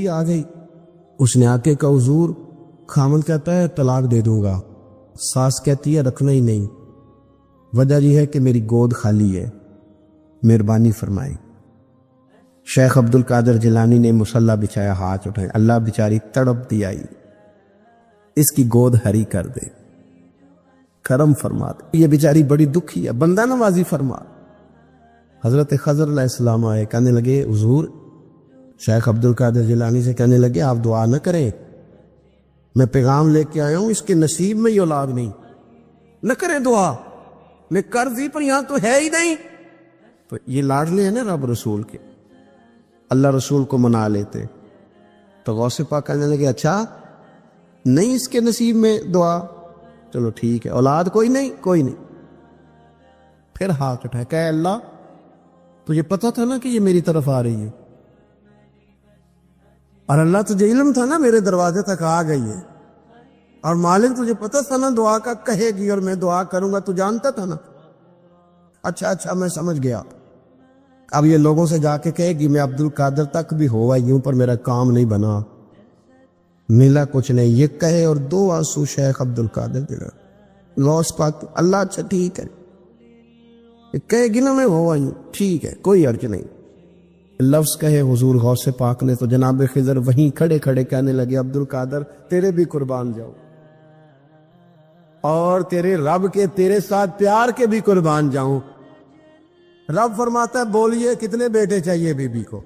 بیوی آ گئی، اس نے آ کے کہا حضور، خامن کہتا ہے طلاق دے دوں گا، ساس کہتی ہے رکھنا ہی نہیں، وجہ یہ ہے کہ میری گود خالی ہے، مہربانی فرمائیں۔ شیخ عبد القادر جیلانی نے مصلی بچھایا، ہاتھ اٹھائے، اللہ بیچاری تڑپ دی آئی، اس کی گود ہری کر دے، کرم فرما دے، یہ بیچاری بڑی دکھی ہے، بندہ نوازی فرما۔ حضرت خضر علیہ السلام آئے، کہنے لگے حضور، شیخ عبد القادر جیلانی سے کہنے لگے آپ دعا نہ کریں، میں پیغام لے کے آیا ہوں، اس کے نصیب میں ہی اولاد نہیں، نہ کریں دعا، میں کر دی پر یہاں تو ہے ہی نہیں۔ تو یہ لاڈلے ہیں نا رب رسول کے، اللہ رسول کو منا لیتے، تو غوث پاک کہنے لگے اچھا نہیں اس کے نصیب میں دعا، چلو ٹھیک ہے، اولاد کوئی نہیں، کوئی نہیں۔ پھر ہاتھ اٹھائے، کہ اللہ تجھے پتا تھا نا کہ یہ میری طرف آ رہی ہے، اور اللہ تجھے علم تھا نا میرے دروازے تک آ گئی ہے، اور مالک تجھے پتا تھا نا دعا کا کہے گی اور میں دعا کروں گا، تو جانتا تھا نا۔ اچھا میں سمجھ گیا، اب یہ لوگوں سے جا کے کہے گی میں عبد القادر تک بھی ہوا یوں پر میرا کام نہیں بنا، ملا کچھ نہیں، یہ کہے اور دو آنسو شیخ عبد القادر دے غوث پاک، اللہ اچھا ٹھیک ہے، یہ کہے گی نا میں ہوا یوں، ٹھیک ہے کوئی عرض نہیں، لفظ کہے حضور غوث پاک نے تو جناب خضر وہیں کھڑے کھڑے کہنے لگے عبد القادر تیرے بھی قربان جاؤ، اور تیرے رب کے تیرے ساتھ پیار کے بھی قربان جاؤں۔ رب فرماتا ہے بولیے کتنے بیٹے چاہیے بی بی کو،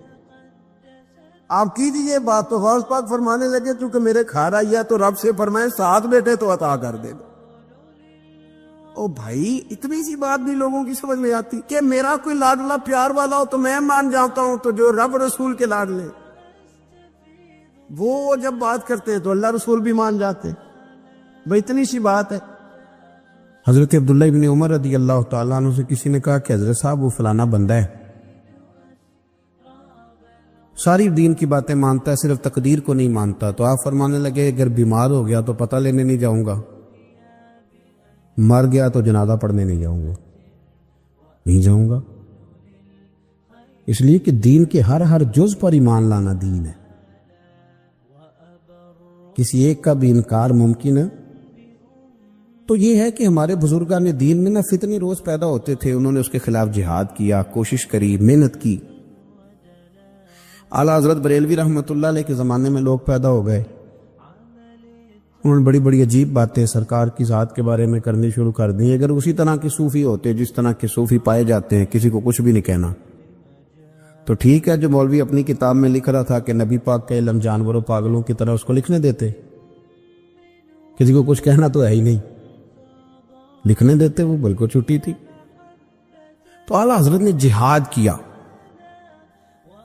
آپ کیجئے بات، تو غوث پاک فرمانے لگے چونکہ میرے کھا رہی ہے تو رب سے فرمائے 7 بیٹے تو عطا کر دے گا۔ او بھائی اتنی سی بات بھی لوگوں کی سمجھ میں آتی کہ میرا کوئی لاڈلا پیار والا ہو تو میں مان جاتا ہوں، تو جو رب رسول کے لاڈلے وہ جب بات کرتے ہیں تو اللہ رسول بھی مان جاتے، بھائی اتنی سی بات ہے۔ حضرت عبداللہ ابن عمر رضی اللہ تعالیٰ عنہ سے کسی نے کہا کہ حضرت صاحب وہ فلانا بندہ ہے، ساری دین کی باتیں مانتا ہے صرف تقدیر کو نہیں مانتا، تو آپ فرمانے لگے اگر بیمار ہو گیا تو پتہ لینے نہیں جاؤں گا، مر گیا تو جنازہ پڑھنے نہیں جاؤں گا، اس لیے کہ دین کے ہر جز پر ایمان لانا دین ہے، کسی ایک کا بھی انکار ممکن ہے۔ تو یہ ہے کہ ہمارے بزرگان دین میں فتنے روز پیدا ہوتے تھے، انہوں نے اس کے خلاف جہاد کیا، کوشش کری، محنت کی۔ اعلیٰ حضرت بریلوی رحمۃ اللہ علیہ کے زمانے میں لوگ پیدا ہو گئے، انہوں نے بڑی عجیب باتیں سرکار کی ذات کے بارے میں کرنی شروع کر دی۔ اگر اسی طرح کے صوفی ہوتے جس طرح کے صوفی پائے جاتے ہیں، کسی کو کچھ بھی نہیں کہنا، تو ٹھیک ہے، جو مولوی اپنی کتاب میں لکھ رہا تھا کہ نبی پاک کا علم جانوروں پاگلوں کی طرح، اس کو لکھنے دیتے، کسی کو کچھ کہنا تو ہے ہی نہیں، لکھنے دیتے، وہ بالکل چھٹی تھی۔ تو اعلیٰ حضرت نے جہاد کیا،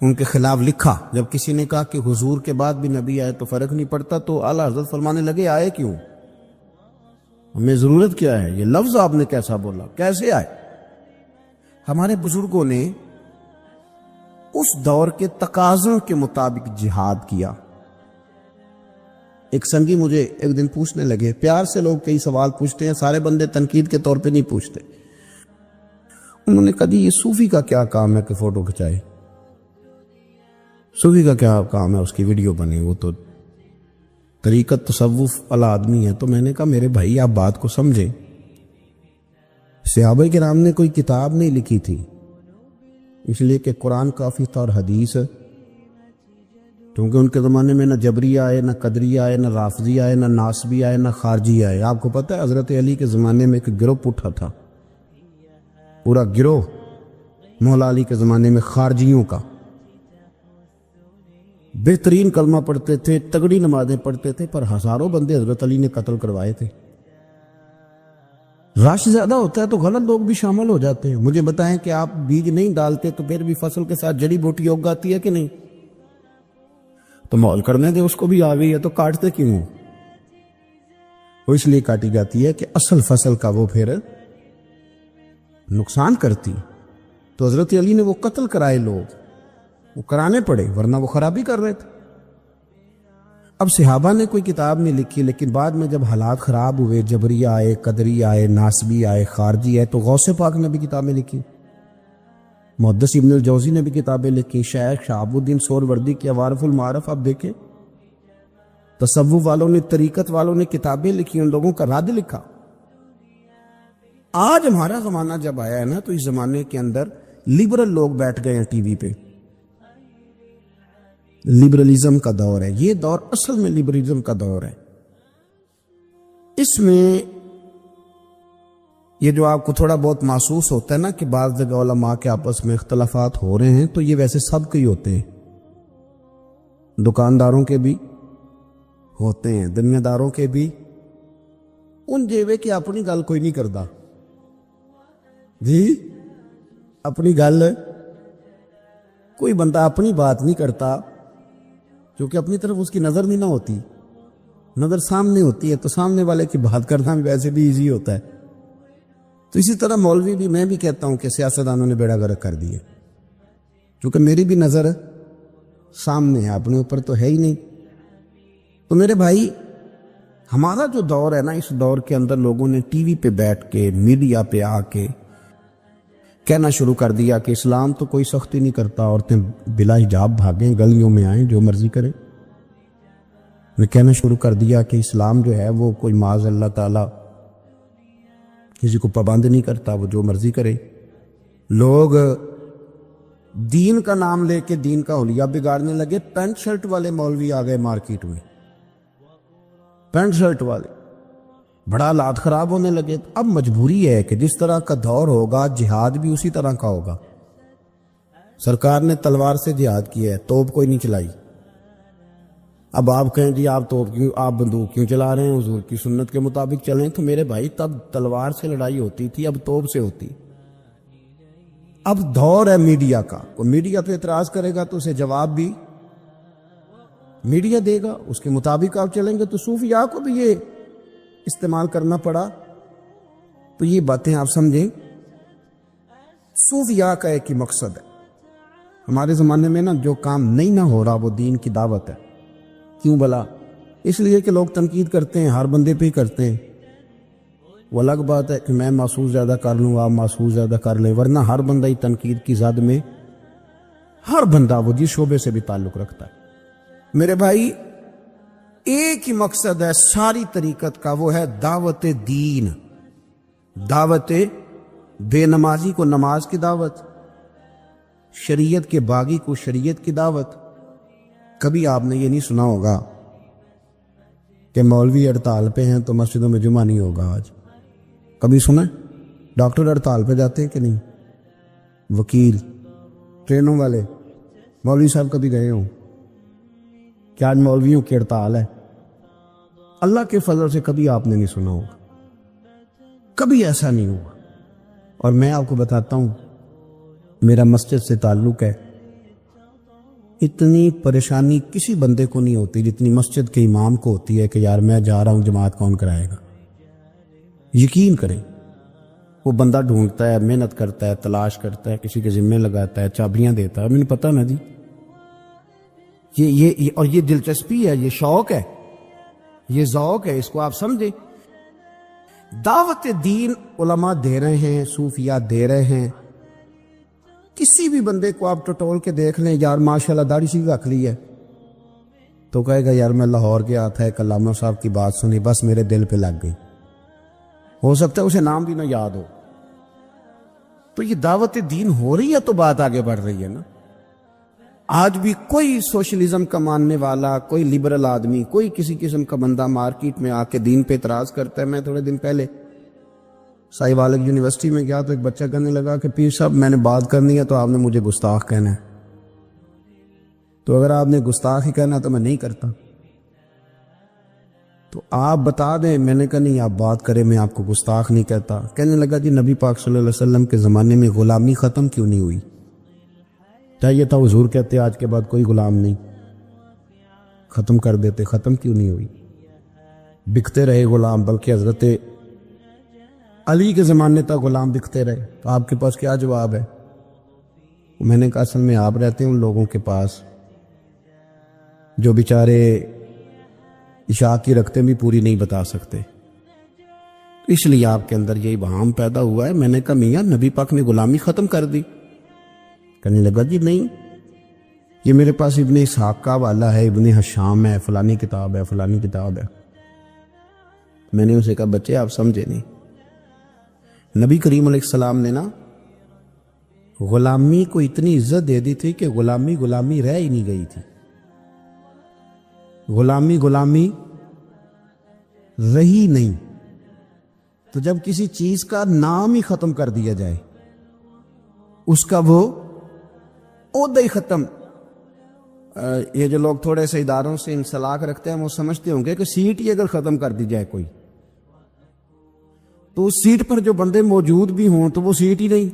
ان کے خلاف لکھا۔ جب کسی نے کہا کہ حضور کے بعد بھی نبی آئے تو فرق نہیں پڑتا، تو اعلیٰ حضرت فرمانے لگے آئے کیوں، ہمیں ضرورت کیا ہے، یہ لفظ آپ نے کیسا بولا، کیسے آئے؟ ہمارے بزرگوں نے اس دور کے تقاضوں کے مطابق جہاد کیا۔ ایک سنگی مجھے ایک دن پوچھنے لگے، پیار سے لوگ کئی سوال پوچھتے ہیں، سارے بندے تنقید کے طور پہ نہیں پوچھتے، انہوں نے کہا یہ صوفی کا کیا کام ہے کہ فوٹو کھچائے، صوفی کا کیا کام ہے اس کی ویڈیو بنے، وہ تو طریقت تصوف والا آدمی ہے۔ تو میں نے کہا میرے بھائی آپ بات کو سمجھیں، صحابہ کرام نے کوئی کتاب نہیں لکھی تھی، اس لیے کہ قرآن کافی تھا اور حدیث، کیونکہ ان کے زمانے میں نہ جبری آئے، نہ قدری آئے، نہ رافضی آئے، نہ ناسبی آئے، نہ خارجی آئے۔ آپ کو پتہ ہے حضرت علی کے زمانے میں ایک گروہ اٹھا تھا، پورا گروہ مولا علی کے زمانے میں خارجیوں کا، بہترین کلمہ پڑھتے تھے، تگڑی نمازیں پڑھتے تھے، پر ہزاروں بندے حضرت علی نے قتل کروائے تھے۔ رش زیادہ ہوتا ہے تو غلط لوگ بھی شامل ہو جاتے ہیں۔ مجھے بتائیں کہ آپ بیج نہیں ڈالتے تو پھر بھی فصل کے ساتھ جڑی بوٹی اگ آتی ہے کہ نہیں؟ تو مول کرنے دے، اس کو بھی آ گئی ہے تو کاٹتے کیوں؟ وہ اس لیے کاٹی جاتی ہے کہ اصل فصل کا وہ پھر نقصان کرتی۔ تو حضرت علی نے وہ قتل کرائے، لوگ وہ کرانے پڑے، ورنہ وہ خرابی کر رہے تھے۔ اب صحابہ نے کوئی کتاب نہیں لکھی، لیکن بعد میں جب حالات خراب ہوئے، جبری آئے، قدری آئے، ناسبی آئے، خارجی آئے، تو غوث پاک نے بھی کتابیں لکھی۔ محدث ابن الجوزی نے بھی کتابیں لکھی، شیخ شہاب الدین سہروردی کی عوارف المعارف آپ دیکھیں، تصوف والوں نے، طریقت والوں نے کتابیں لکھی، ان لوگوں کا رد لکھا۔ آج ہمارا زمانہ جب آیا ہے نا، تو اس زمانے کے اندر لبرل لوگ بیٹھ گئے ہیں ٹی وی پہ۔ لبرلزم کا دور ہے یہ، دور اصل میں لبرلزم کا دور ہے۔ اس میں یہ جو آپ کو تھوڑا بہت محسوس ہوتا ہے نا کہ بعض جگہ علماء کے آپس میں اختلافات ہو رہے ہیں، تو یہ ویسے سب کے ہی ہوتے ہیں، دکانداروں کے بھی ہوتے ہیں، دنیا داروں کے بھی۔ ان جیوے کہ اپنی گل کوئی نہیں کرتا جی، اپنی گل کوئی بندہ اپنی بات نہیں کرتا، کیونکہ اپنی طرف اس کی نظر نہیں نہ ہوتی، نظر سامنے ہوتی ہے، تو سامنے والے کی بات کرنا بھی ویسے بھی ایزی ہوتا ہے۔ تو اسی طرح مولوی بھی، میں بھی کہتا ہوں کہ سیاستدانوں نے بیڑا گرک کر دیا، کیونکہ میری بھی نظر سامنے ہے، اپنے اوپر تو ہے ہی نہیں۔ تو میرے بھائی، ہمارا جو دور ہے نا، اس دور کے اندر لوگوں نے ٹی وی پہ بیٹھ کے، میڈیا پہ آ کے کہنا شروع کر دیا کہ اسلام تو کوئی سختی نہیں کرتا، عورتیں بلا حجاب بھاگیں، گلیوں میں آئیں، جو مرضی کریں۔ میں کہنا شروع کر دیا کہ اسلام جو ہے وہ کوئی معاذ اللہ تعالی کسی کو پابند نہیں کرتا، وہ جو مرضی کرے۔ لوگ دین کا نام لے کے دین کا حلیہ بگاڑنے لگے۔ پینٹ شرٹ والے مولوی آ گئے مارکیٹ میں، پینٹ شرٹ والے، بڑا حالات خراب ہونے لگے۔ اب مجبوری ہے کہ جس طرح کا دور ہوگا، جہاد بھی اسی طرح کا ہوگا۔ سرکار نے تلوار سے جہاد کیا ہے، توپ کوئی نہیں چلائی۔ اب آپ کہیں جی آپ توپ کیوں، آپ بندوق کیوں چلا رہے ہیں، حضور کی سنت کے مطابق چلیں۔ تو میرے بھائی، تب تلوار سے لڑائی ہوتی تھی، اب توپ سے ہوتی۔ اب دور ہے میڈیا کا، کوئی میڈیا پہ اعتراض کرے گا تو اسے جواب بھی میڈیا دے گا، اس کے مطابق آپ چلیں گے۔ تو صوفیاء کو بھی یہ استعمال کرنا پڑا۔ تو یہ باتیں آپ سمجھیں، صوفیاء کا ایک ہی مقصد ہے۔ ہمارے زمانے میں نا جو کام نہیں نہ ہو رہا وہ دین کی دعوت ہے۔ کیوں بلا؟ اس لیے کہ لوگ تنقید کرتے ہیں، ہر بندے پہ ہی کرتے ہیں۔ وہ الگ بات ہے کہ میں محسوس زیادہ کر لوں، آپ محسوس زیادہ کر لیں، ورنہ ہر بندہ ہی تنقید کی زد میں، ہر بندہ وہ جس شعبے سے بھی تعلق رکھتا ہے۔ میرے بھائی، ایک ہی مقصد ہے ساری طریقت کا، وہ ہے دعوت دین، دعوت بے نمازی کو نماز کی دعوت، شریعت کے باغی کو شریعت کی دعوت۔ کبھی آپ نے یہ نہیں سنا ہوگا کہ مولوی ہڑتال پہ ہیں تو مسجدوں میں جمعہ نہیں ہوگا آج۔ کبھی سنا ہے؟ ڈاکٹر ہڑتال پہ جاتے ہیں کہ نہیں؟ وکیل، ٹرینوں والے، مولوی صاحب کبھی گئے ہوں کہ آج مولویوں کی ہڑتال ہے؟ اللہ کے فضل سے کبھی آپ نے نہیں سنا ہوگا، کبھی ایسا نہیں ہوا۔ اور میں آپ کو بتاتا ہوں، میرا مسجد سے تعلق ہے، اتنی پریشانی کسی بندے کو نہیں ہوتی جتنی مسجد کے امام کو ہوتی ہے کہ یار میں جا رہا ہوں، جماعت کون کرائے گا۔ یقین کریں، وہ بندہ ڈھونڈتا ہے، محنت کرتا ہے، تلاش کرتا ہے، کسی کے ذمے لگاتا ہے، چابیاں دیتا ہے۔ مجھے پتا نا جی، اور یہ دلچسپی ہے، یہ شوق ہے، یہ ذوق ہے، اس کو آپ سمجھیں۔ دعوت دین علماء دے رہے ہیں، صوفیاء دے رہے ہیں۔ کسی بھی بندے کو آپ ٹٹول کے دیکھ لیں، یار ماشاءاللہ داڑھی سی رکھ لی ہے، تو کہے گا یار میں لاہور گیا تھا، ایک علامہ صاحب کی بات سنی، بس میرے دل پہ لگ گئی۔ ہو سکتا ہے اسے نام بھی نہ یاد ہو۔ تو یہ دعوت دین ہو رہی ہے تو بات آگے بڑھ رہی ہے نا۔ آج بھی کوئی سوشلزم کا ماننے والا، کوئی لبرل آدمی، کوئی کسی قسم کا بندہ مارکیٹ میں آ کے دین پہ اعتراض کرتا ہے۔ میں تھوڑے دن پہلے سائی والک یونیورسٹی میں گیا تو ایک بچہ کہنے لگا کہ پیر صاحب میں نے بات کرنی ہے تو آپ نے مجھے گستاخ کہنا ہے۔ تو اگر آپ نے گستاخ ہی کہنا تو میں نہیں کرتا۔ تو آپ بتا دیں۔ میں نے کہا نہیں، آپ بات کریں، میں آپ کو گستاخ نہیں کہتا۔ کہنے لگا جی نبی پاک صلی اللہ علیہ وسلم کے زمانے میں غلامی ختم کیوں نہیں ہوئی؟ چاہیے تھا حضور کہتے آج کے بعد کوئی غلام نہیں، ختم کر دیتے، ختم کیوں نہیں ہوئی؟ بکتے رہے غلام، بلکہ حضرت علی کے زمانے تک غلام بکتے رہے۔ تو آپ کے پاس کیا جواب ہے؟ میں نے کہا اصل میں آپ رہتے ہیں ان لوگوں کے پاس جو بیچارے عشاء کی رکھتے بھی پوری نہیں بتا سکتے، اس لیے آپ کے اندر یہی وہام پیدا ہوا ہے۔ میں نے کہا میاں نبی پاک نے غلامی ختم کر دی، کہنے لگا جی نہیں، یہ میرے پاس ابن اسحاق کا حوالہ ہے، ابن حشام ہے، فلانی کتاب ہے، فلانی کتاب ہے۔ میں نے اسے کہا بچے آپ سمجھے نہیں، نبی کریم علیہ السلام نے نا غلامی کو اتنی عزت دے دی تھی کہ غلامی غلامی رہ ہی نہیں گئی تھی، غلامی غلامی رہی نہیں۔ تو جب کسی چیز کا نام ہی ختم کر دیا جائے، اس کا وہ عہدہ ہی ختم۔ یہ جو لوگ تھوڑے سے اداروں سے انسلاک رکھتے ہیں وہ سمجھتے ہوں گے کہ سیٹ ہی اگر ختم کر دی جائے کوئی، تو اس سیٹ پر جو بندے موجود بھی ہوں تو وہ سیٹ ہی نہیں،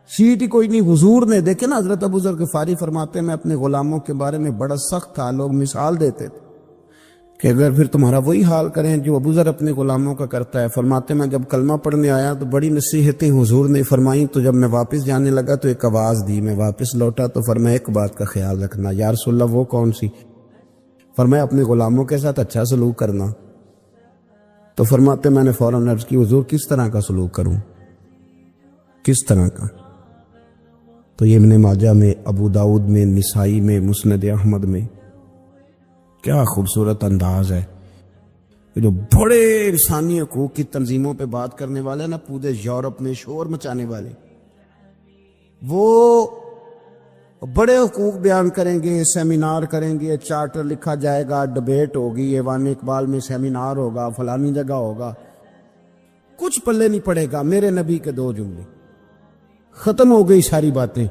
سیٹ ہی کوئی نہیں۔ حضور نے دیکھے نا، حضرت ابو ذر غفاری فرماتے ہیں میں اپنے غلاموں کے بارے میں بڑا سخت تھا، لوگ مثال دیتے تھے کہ اگر پھر تمہارا وہی حال کریں جو ابو ذر اپنے غلاموں کا کرتا ہے۔ فرماتے میں جب کلمہ پڑھنے آیا تو بڑی نصیحتیں حضور نے فرمائیں، تو جب میں واپس جانے لگا تو ایک آواز دی، میں واپس لوٹا تو فرمایا ایک بات کا خیال رکھنا۔ یا رسول اللہ وہ کون سی؟ فرمایا اپنے غلاموں کے ساتھ اچھا سلوک کرنا۔ تو فرماتے میں نے فوراً عرض کی حضور کس طرح کا سلوک کروں، کس طرح کا؟ تو یہ ابن ماجہ میں، ابو داؤد میں، نسائی میں، مسند احمد میں، کیا خوبصورت انداز ہے۔ جو بڑے انسانی حقوق کی تنظیموں پہ بات کرنے والے نا، پورے یورپ میں شور مچانے والے، وہ بڑے حقوق بیان کریں گے، سیمینار کریں گے، چارٹر لکھا جائے گا، ڈبیٹ ہوگی، ایوان اقبال میں سیمینار ہوگا، فلانی جگہ ہوگا، کچھ پلے نہیں پڑے گا۔ میرے نبی کے 2 جملے، ختم ہو گئی ساری باتیں۔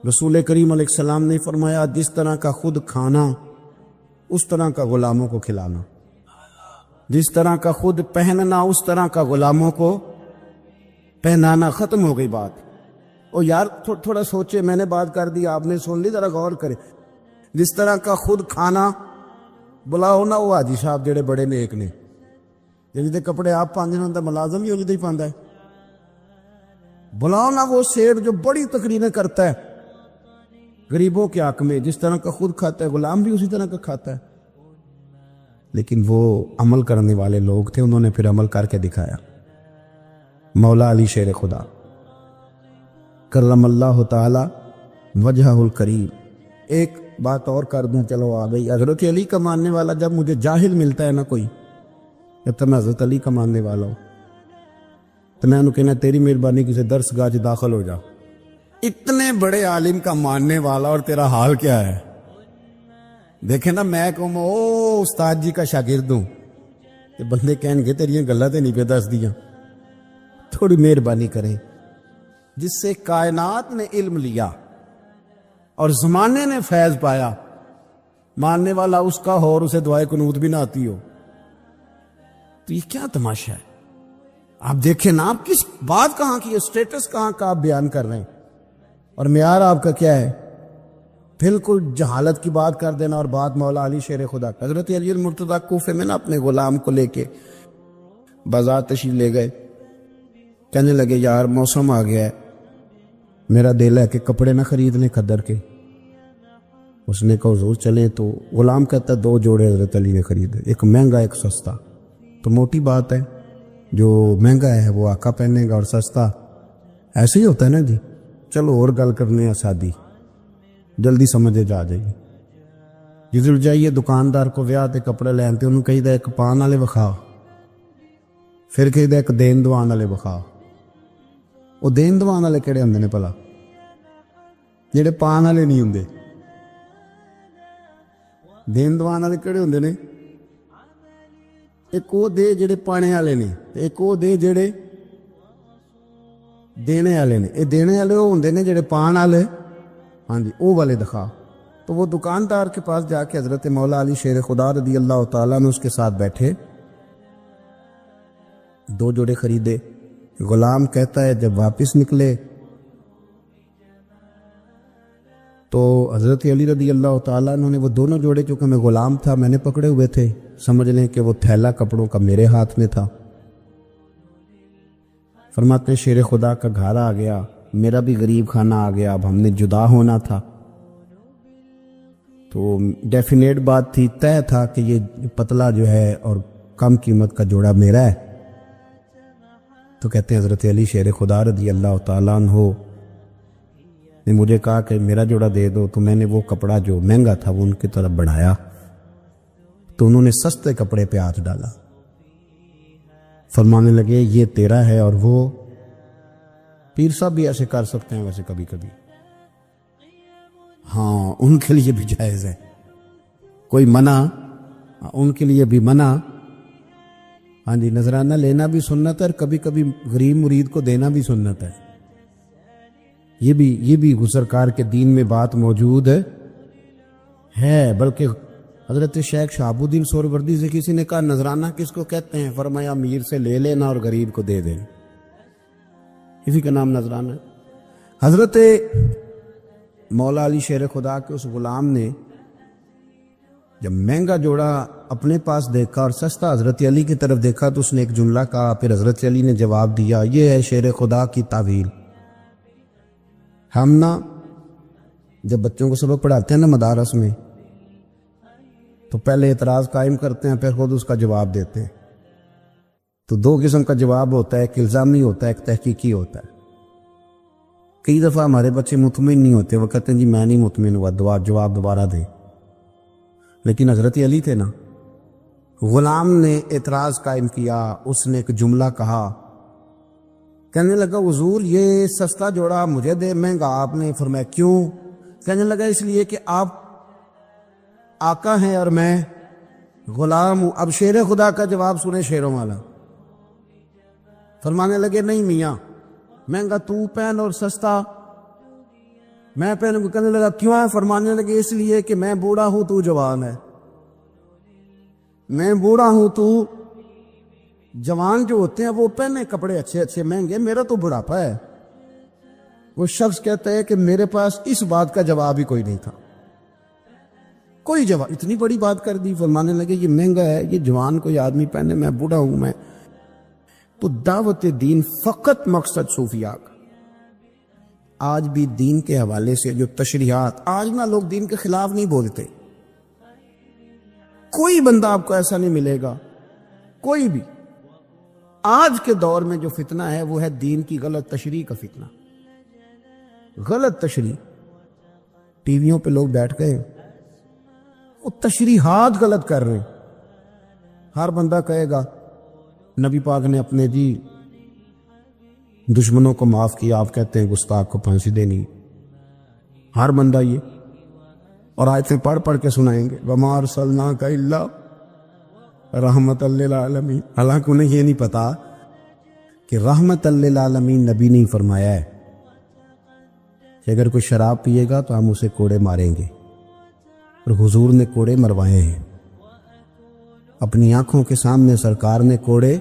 رسول کریم علیہ السلام نے فرمایا جس طرح کا خود کھانا اس طرح کا غلاموں کو کھلانا، جس طرح کا خود پہننا اس طرح کا غلاموں کو پہنانا۔ ختم ہو گئی بات۔ او یار تھوڑا سوچے، میں نے بات کر دی، آپ نے سن لی، ذرا غور کرے۔ جس طرح کا خود کھانا، بلاؤ نا وہ حاجی صاحب جڑے بڑے نیک نے، جن کپڑے آپ پاندے ہیں ملازم ہی ہی پاندا ہے، بلاؤ نا وہ سیٹ جو بڑی تقریریں کرتا ہے غریبوں کے حق میں، جس طرح کا خود کھاتا ہے غلام بھی اسی طرح کا کھاتا ہے۔ لیکن وہ عمل کرنے والے لوگ تھے، انہوں نے پھر عمل کر کے دکھایا۔ مولا علی شیر خدا کرم اللہ تعالی وجہہ الکریم۔ ایک بات اور کر دوں، چلو آ گئی۔ حضرت علی کا ماننے والا جب مجھے جاہل ملتا ہے نا کوئی، جب تک میں حضرت علی کا ماننے والا ہوں تو میں انہوں کہنا تیری مہربانی کسی درس گاہ داخل ہو جا۔ اتنے بڑے عالم کا ماننے والا اور تیرا حال کیا ہے؟ دیکھیں نا، میں کہوں او استاد جی کا شاگرد ہوں، کہ بندے کہیں گے تیریاں گلہ تے نہیں پہ دس دیا۔ تھوڑی مہربانی کریں۔ جس سے کائنات نے علم لیا اور زمانے نے فیض پایا، ماننے والا اس کا ہو اور اسے دعائے قنوت بھی نہ آتی ہو، تو یہ کیا تماشا ہے؟ آپ دیکھیں نا، آپ کس بات کہاں کی، اسٹیٹس کہاں کا آپ بیان کر رہے ہیں، اور معیار آپ کا کیا ہے؟ بالکل جہالت کی بات کر دینا۔ اور بات مولا علی شیر خدا، حضرت علی المرتضیٰ کوفے میں نا اپنے غلام کو لے کے بازار تشریف لے گئے، کہنے لگے یار موسم آ گیا ہے، میرا دل ہے کہ کپڑے نہ خرید لیں کھدر کے۔ اس نے کہا حضور چلیں، تو غلام کہتا 2 جوڑے حضرت علی نے خریدے، ایک مہنگا ایک سستا۔ تو موٹی بات ہے، جو مہنگا ہے وہ آقا پہنے گا اور سستا ایسے ہی ہوتا ہے نا جی۔ چلو اور گل کرنے ہیں سادی، جلدی سمجھے جا جائیے۔ جدھر جائیے دکاندار کو ویاہ تے کپڑے لینتے، انہوں کہی دا ایک پان والے وکھا، پھر کہی دا ایک دین دوان والے وکھا۔ وہ دین دوان والے کہڑے ہوندے نے بھلا؟ جڑے پان والے نہیں ہوندے۔ دین دوان والے کہڑے ہوندے نے؟ ایک وہ دے جڑے پانے والے نے، ایک وہ دے جڑے دینے والے نے۔ یہ دینے والے وہ ہوندے نے جڑے پان والے، ہاں جی وہ والے دکھا۔ تو وہ دکاندار کے پاس جا کے حضرت مولا علی شیر خدا رضی اللہ تعالیٰ نے اس کے ساتھ بیٹھے، 2 جوڑے خریدے۔ غلام کہتا ہے جب واپس نکلے تو حضرت علی رضی اللہ تعالیٰ نے وہ دونوں جوڑے، چونکہ میں غلام تھا میں نے پکڑے ہوئے تھے، سمجھ لیں کہ وہ تھیلا کپڑوں کا میرے ہاتھ میں تھا۔ فرماتے ہیں شیر خدا کا گھر آ گیا، میرا بھی غریب کھانا آ گیا، اب ہم نے جدا ہونا تھا۔ تو ڈیفینیٹ بات تھی، طے تھا کہ یہ پتلا جو ہے اور کم قیمت کا جوڑا میرا ہے۔ تو کہتے ہیں حضرت علی شیر خدا رضی اللہ تعالیٰ عنہ نے مجھے کہا کہ میرا جوڑا دے دو، تو میں نے وہ کپڑا جو مہنگا تھا وہ ان کی طرف بڑھایا، تو انہوں نے سستے کپڑے پہ ہاتھ ڈالا، فرمانے لگے یہ تیرا ہے۔ اور وہ پیر صاحب بھی ایسے کر سکتے ہیں ویسے کبھی کبھی، ہاں ان کے لیے بھی جائز ہے، کوئی منع، ان کے لیے بھی منع، ہاں جی، نذرانہ لینا بھی سنت ہے اور کبھی کبھی غریب مرید کو دینا بھی سنت ہے، یہ بھی سرکار کے دین میں بات موجود ہے۔ بلکہ حضرت شیخ شہاب الدین سہروردی سے کسی نے کہا نذرانہ کس کو کہتے ہیں؟ فرمایا امیر سے لے لینا اور غریب کو دے دینا، اسی کا نام نذرانہ ہے۔ حضرت مولا علی شیر خدا کے اس غلام نے جب مہنگا جوڑا اپنے پاس دیکھا اور سستا حضرت علی کی طرف دیکھا تو اس نے ایک جملہ کہا، پھر حضرت علی نے جواب دیا، یہ ہے شیر خدا کی تعویل۔ ہم نا جب بچوں کو سبق پڑھاتے ہیں نا مدارس میں، تو پہلے اعتراض قائم کرتے ہیں، پھر خود اس کا جواب دیتے ہیں۔ تو دو قسم کا جواب ہوتا ہے، ایک الزامی ہوتا ہے، ایک تحقیقی ہوتا ہے۔ کئی دفعہ ہمارے بچے مطمئن نہیں ہوتے، وہ کہتے ہیں جی میں نہیں مطمئن ہوا، جواب دوبارہ دیں۔ لیکن حضرت علی تھے نا، غلام نے اعتراض قائم کیا، اس نے ایک جملہ کہا، کہنے لگا حضور یہ سستا جوڑا مجھے دے، مہنگا آپ نے۔ فرمایا کیوں؟ کہنے لگا اس لیے کہ آپ آقا ہیں اور میں غلام ہوں۔ اب شیر خدا کا جواب سنیں شیروں والا، فرمانے لگے نہیں میاں، مہنگا تو پہن اور سستا میں پہنوں۔ کہنے لگا کیوں ہے؟ فرمانے لگے اس لیے کہ میں بوڑھا ہوں تو جوان ہے، میں بوڑھا ہوں تو جوان جو ہوتے ہیں وہ پہنے کپڑے اچھے اچھے مہنگے، میرا تو بڑھاپا ہے۔ وہ شخص کہتا ہے کہ میرے پاس اس بات کا جواب ہی کوئی نہیں تھا، کوئی جواب، اتنی بڑی بات کر دی۔ فرمانے لگے یہ مہنگا ہے، یہ جوان کوئی آدمی پہنے، میں بوڑھا ہوں میں۔ تو دعوت دین فقط مقصد صوفیاء کا۔ آج بھی دین کے حوالے سے جو تشریحات، آج نہ لوگ دین کے خلاف نہیں بولتے، کوئی بندہ آپ کو ایسا نہیں ملے گا، کوئی بھی۔ آج کے دور میں جو فتنہ ہے وہ ہے دین کی غلط تشریح کا فتنہ، غلط تشریح۔ ٹی ویوں پہ لوگ بیٹھ گئے، وہ تشریحات غلط کر رہے ہیں۔ ہر بندہ کہے گا نبی پاک نے اپنے جی دشمنوں کو معاف کیا، آپ کہتے ہیں گستاخ کو پھانسی دینی، ہر بندہ یہ، اور آیتیں پڑھ پڑھ کے سنائیں گے، وَمَا أَرْسَلْنَاكَ إِلَّا رَحْمَةً لِّلْعَالَمِينَ۔ حالانکہ انہیں یہ نہیں پتا کہ رحمت للعالمین نبی نے فرمایا ہے کہ اگر کوئی شراب پیے گا تو ہم اسے کوڑے ماریں گے، اور حضور نے کوڑے مروائے ہیں، اپنی آنکھوں کے سامنے سرکار نے کوڑے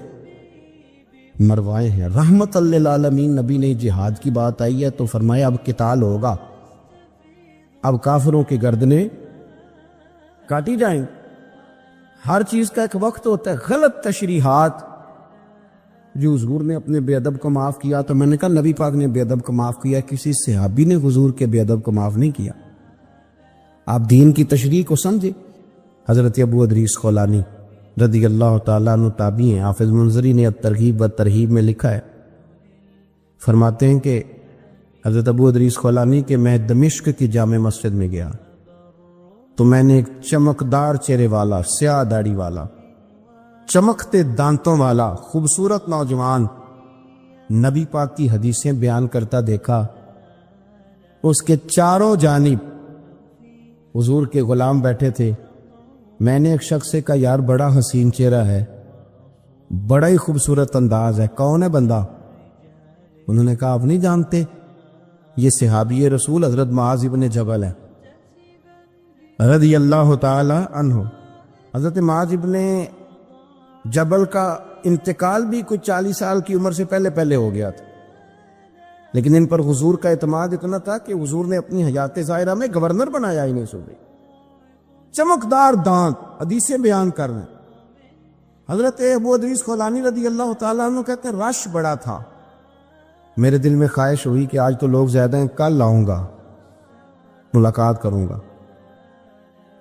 مروائے ہیں۔ رحمت للعالمین نبی نے، جہاد کی بات آئی ہے تو فرمایا اب قتال ہوگا، اب کافروں کی گردنیں کاٹی جائیں۔ ہر چیز کا ایک وقت ہوتا ہے۔ غلط تشریحات، جو حضور نے اپنے بے ادب کو معاف کیا، تو میں نے کہا نبی پاک نے بے ادب کو معاف کیا، کسی صحابی نے حضور کے بے ادب کو معاف نہیں کیا۔ آپ دین کی تشریح کو سمجھے۔ حضرت ابو ادریس خولانی رضی اللہ تعالیٰ عنہ تابعی ہیں، حافظ منذری نے الترغیب والترہیب میں لکھا ہے، فرماتے ہیں کہ حضرت ابو ادریس خولانی کہ میں دمشق کی جامع مسجد میں گیا تو میں نے ایک چمکدار چہرے والا، سیاہ داڑھی والا، چمکتے دانتوں والا خوبصورت نوجوان نبی پاک کی حدیثیں بیان کرتا دیکھا۔ اس کے چاروں جانب حضور کے غلام بیٹھے تھے۔ میں نے ایک شخص سے کہا یار بڑا حسین چہرہ ہے، بڑا ہی خوبصورت انداز ہے، کون ہے بندہ؟ انہوں نے کہا آپ نہیں جانتے، یہ صحابی رسول حضرت معاذ ابن جبل ہے رضی اللہ تعالی عنہ۔ حضرت معاذ ابن جبل کا انتقال بھی کوئی 40 سال کی عمر سے پہلے ہو گیا تھا، لیکن ان پر حضور کا اعتماد اتنا تھا کہ حضور نے اپنی حیات ظاہرہ میں گورنر بنایا انہیں صوبے۔ چمکدار دانت، حدیثیں بیان کر رہے ہیں۔ حضرت ابو ادریس خولانی رضی اللہ تعالیٰ عنہ کہتے ہیں رش بڑا تھا، میرے دل میں خواہش ہوئی کہ آج تو لوگ زیادہ ہیں، کل آؤں گا ملاقات کروں گا۔